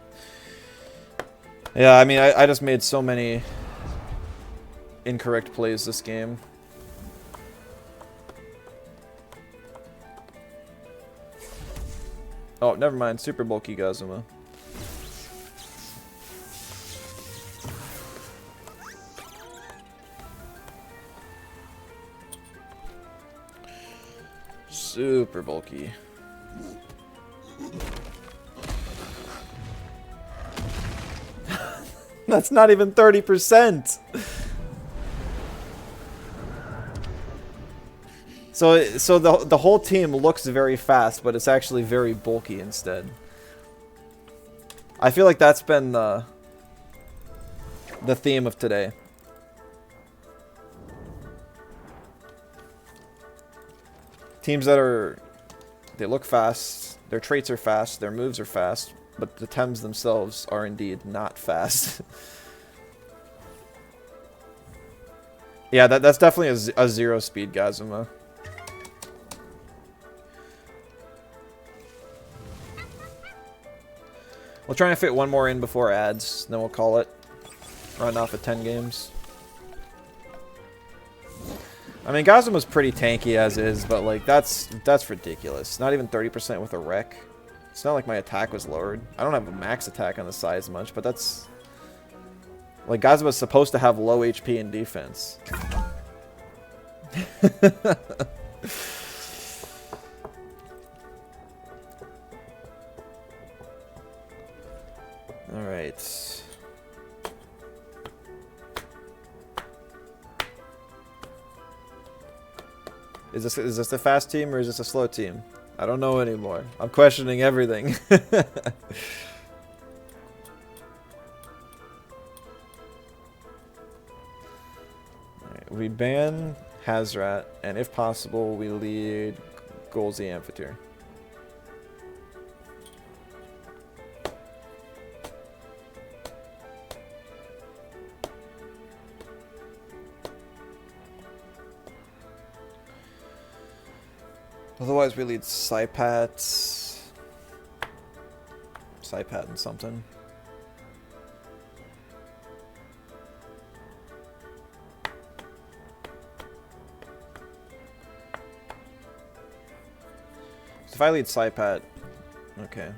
S1: yeah, I mean, I just made so many incorrect plays this game. Oh, never mind. Super bulky Gazuma. Super bulky. That's not even 30%. So the whole team looks very fast, but it's actually very bulky instead. I feel like that's been the theme of today. Teams that they look fast, their traits are fast, their moves are fast, but the Tems themselves are indeed not fast. Yeah, that's definitely a zero speed Gazuma. We'll try and fit one more in before ads, then we'll call it. Run off of 10 games. I mean, Gazuma's pretty tanky as is, but like that's ridiculous. Not even 30% with a wreck. It's not like my attack was lowered. I don't have a max attack on the side as much, but that's like Gazuma's supposed to have low HP and defense. All right. Is this a fast team or is this a slow team? I don't know anymore. I'm questioning everything. Right, we ban Hazrat, and if possible, we lead Golzi Amphitheater. Otherwise, we lead Saipat and something. So if I lead Saipat, okay.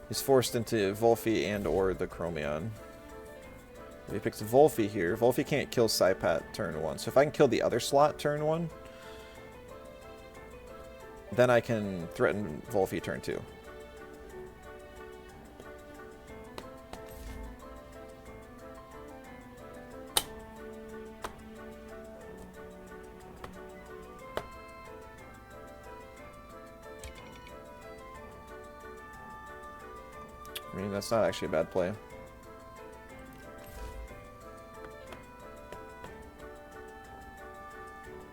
S1: He's forced into Volphy and or the Chromion. If he picks Volphy here, Volphy can't kill Saipat turn 1. So if I can kill the other slot turn 1, then I can threaten Volphy turn 2. I mean, that's not actually a bad play.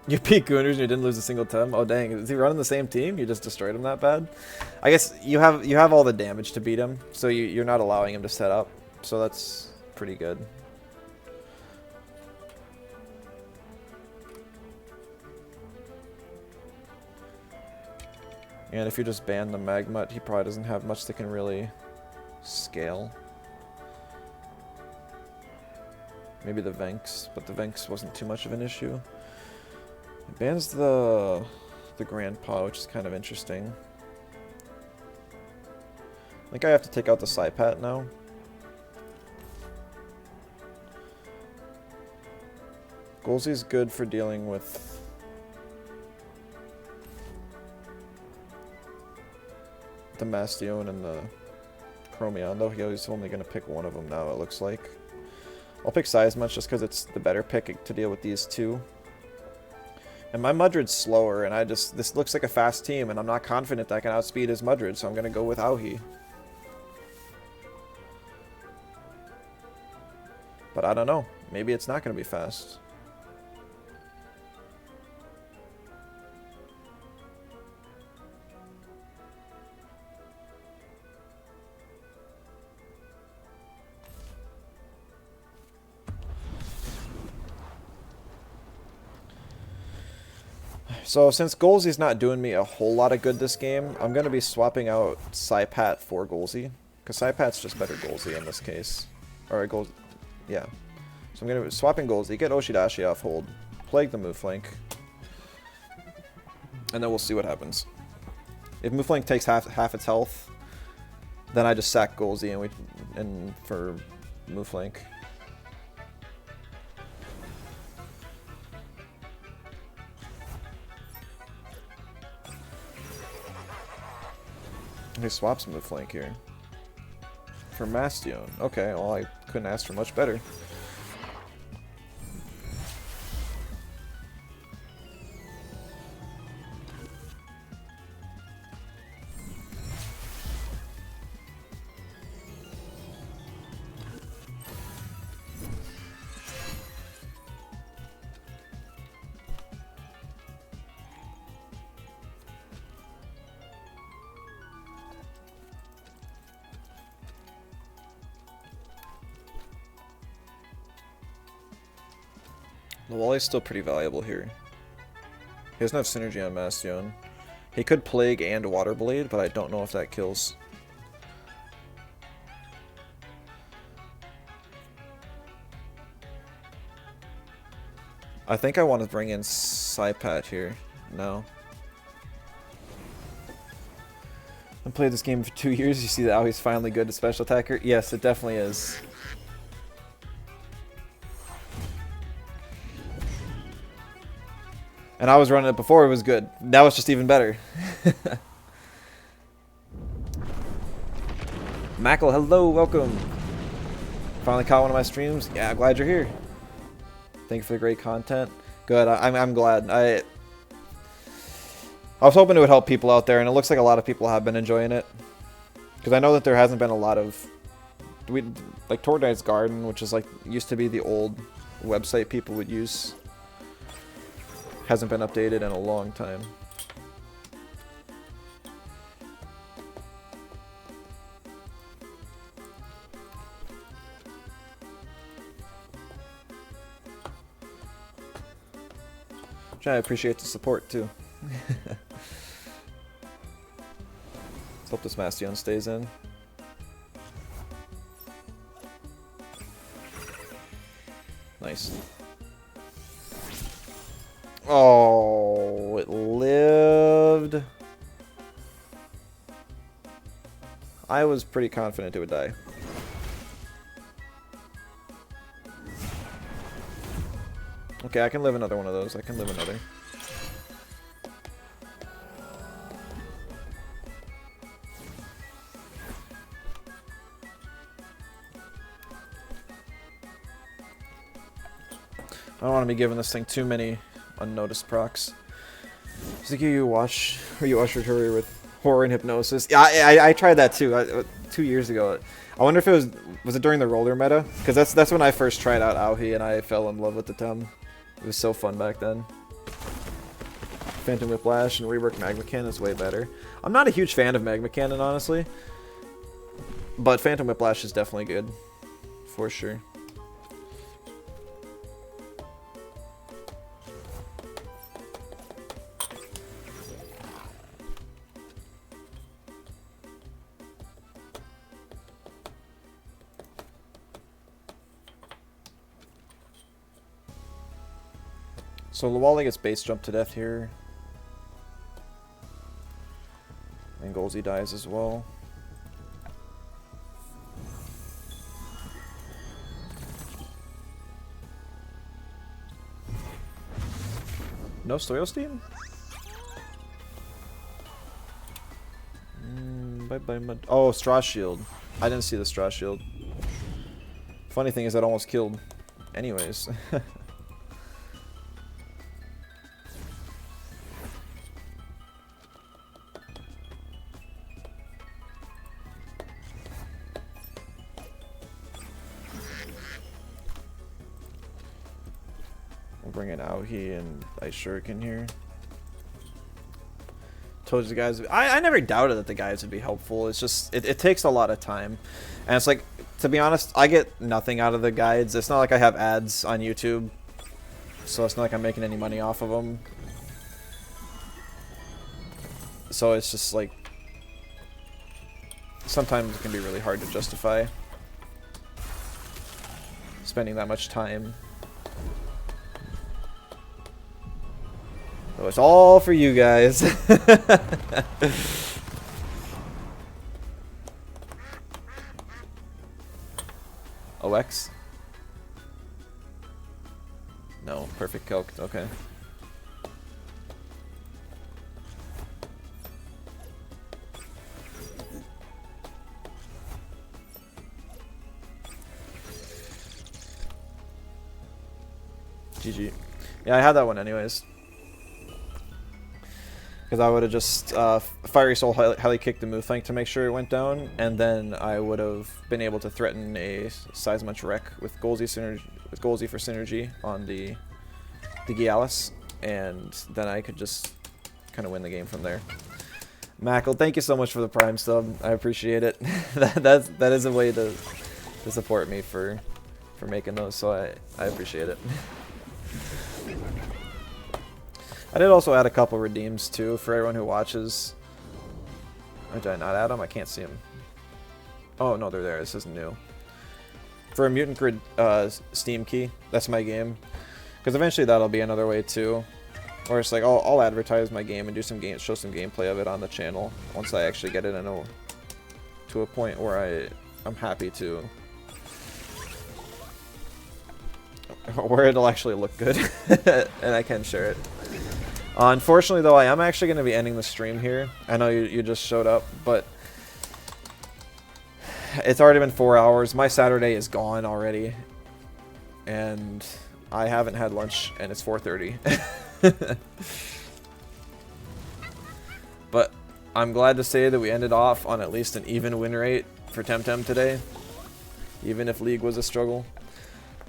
S1: You beat Gooners and you didn't lose a single Tem? Oh dang, is he running the same team? You just destroyed him that bad? I guess you have all the damage to beat him, so you're not allowing him to set up. So that's pretty good. And if you just ban the Magmut, he probably doesn't have much that can really scale. Maybe the Venks, but the Venks wasn't too much of an issue. It bans the Grandpa, which is kind of interesting. I think I have to take out the Saipat now. Golzi's good for dealing with the Mastion and the Chromion, though he's only going to pick one of them now, it looks like. I'll pick Seismuch just because it's the better pick to deal with these two. And my Mudred's slower, and this looks like a fast team, and I'm not confident that I can outspeed his Mudred, so I'm going to go with Aohi. But I don't know. Maybe it's not going to be fast. So since Golzy's not doing me a whole lot of good this game, I'm going to be swapping out Psypat for Golzy. Because Psypat's just better Golzy in this case. Or Golzy, yeah. So I'm going to be swapping Golzy, get Oshidashi off hold, Plague the Mooflink, and then we'll see what happens. If Mooflink takes half its health, then I just sack Golzy and for Mooflink. He swaps Mooflink here. For Mastion. Okay, well I couldn't ask for much better. Lawali's still pretty valuable here. He doesn't have synergy on Mastion. He could Plague and Water Blade, but I don't know if that kills. I think I want to bring in Psypat here. No. I've played this game for 2 years. You see that how he's finally good at special attacker? Yes, it definitely is. And I was running it before it was good. Now it's just even better. Mackle, hello, welcome. Finally caught one of my streams. Yeah, glad you're here. Thank you for the great content. Good, I'm glad. I was hoping it would help people out there, and it looks like a lot of people have been enjoying it. Because I know that there hasn't been a lot of... like Tordnight's Garden, which is like used to be the old website people would use. Hasn't been updated in a long time. Which I appreciate the support too. Let's hope this Mastion stays in. Nice. Oh, it lived. I was pretty confident it would die. Okay, I can live another one of those. I can live another. I don't want to be giving this thing too many unnoticed procs. Zuki, you watch Tutorial with horror and hypnosis. Yeah, I tried that too. 2 years ago. I wonder if it was it during the roller meta? Because that's when I first tried out Aohi and I fell in love with the Tem. It was so fun back then. Phantom Whiplash and rework Magma Cannon is way better. I'm not a huge fan of Magma Cannon, honestly. But Phantom Whiplash is definitely good. For sure. So Lawali gets base jumped to death here. And Golzy dies as well. No Soil Steam? Bye-bye mud. Oh, Straw Shield. I didn't see the Straw Shield. Funny thing is that almost killed. Anyways. bring an Aohi and Ice Shuriken here. Told you the guys, I never doubted that the guides would be helpful. It's just, it takes a lot of time. And it's like, to be honest, I get nothing out of the guides. It's not like I have ads on YouTube. So it's not like I'm making any money off of them. So it's just like, sometimes it can be really hard to justify spending that much time. So it's all for you guys. OX? No, perfect calc, okay. GG. Yeah, I had that one anyways. Because I would have just Fiery Soul heli kicked the move flank to make sure it went down, and then I would have been able to threaten a Seismunch wreck with Golzy for synergy on the Gialis, and then I could just kind of win the game from there. Mackle, thank you so much for the Prime sub. I appreciate it. that is a way to support me for making those, so I appreciate it. I did also add a couple redeems too for everyone who watches. Or did I not add them? I can't see them. Oh no, they're there. This isn't new. For a Mutant Grid Steam key, that's my game. Because eventually that'll be another way too. Or it's like I'll advertise my game and do some show some gameplay of it on the channel once I actually get it to a point where I'm happy to. Where it'll actually look good and I can share it. Unfortunately though, I am actually going to be ending the stream here. I know you just showed up, but it's already been 4 hours. My Saturday is gone already, and I haven't had lunch, and it's 4:30. But I'm glad to say that we ended off on at least an even win rate for Temtem today, even if League was a struggle.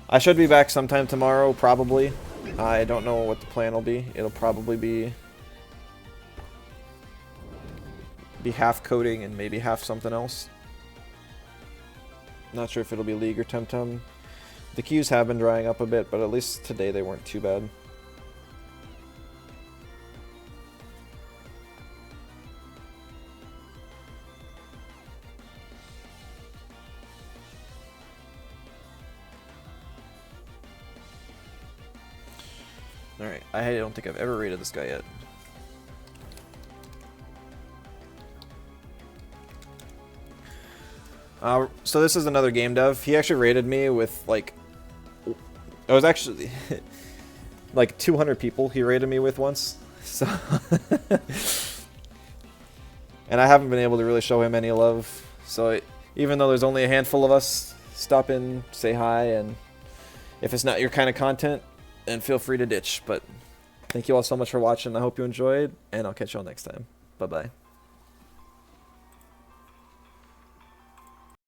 S1: I should be back sometime tomorrow, probably. I don't know what the plan will be. It'll probably be half coding and maybe half something else. Not sure if it'll be League or Temtem. The queues have been drying up a bit, but at least today they weren't too bad. Alright, I don't think I've ever rated this guy yet. So this is another game dev. He actually rated me with like... It was actually like 200 people he rated me with once. So and I haven't been able to really show him any love. So even though there's only a handful of us, stop in, say hi, and if it's not your kind of content, and feel free to ditch. But thank you all so much for watching. I hope you enjoyed, and I'll catch you all next time. Bye-bye.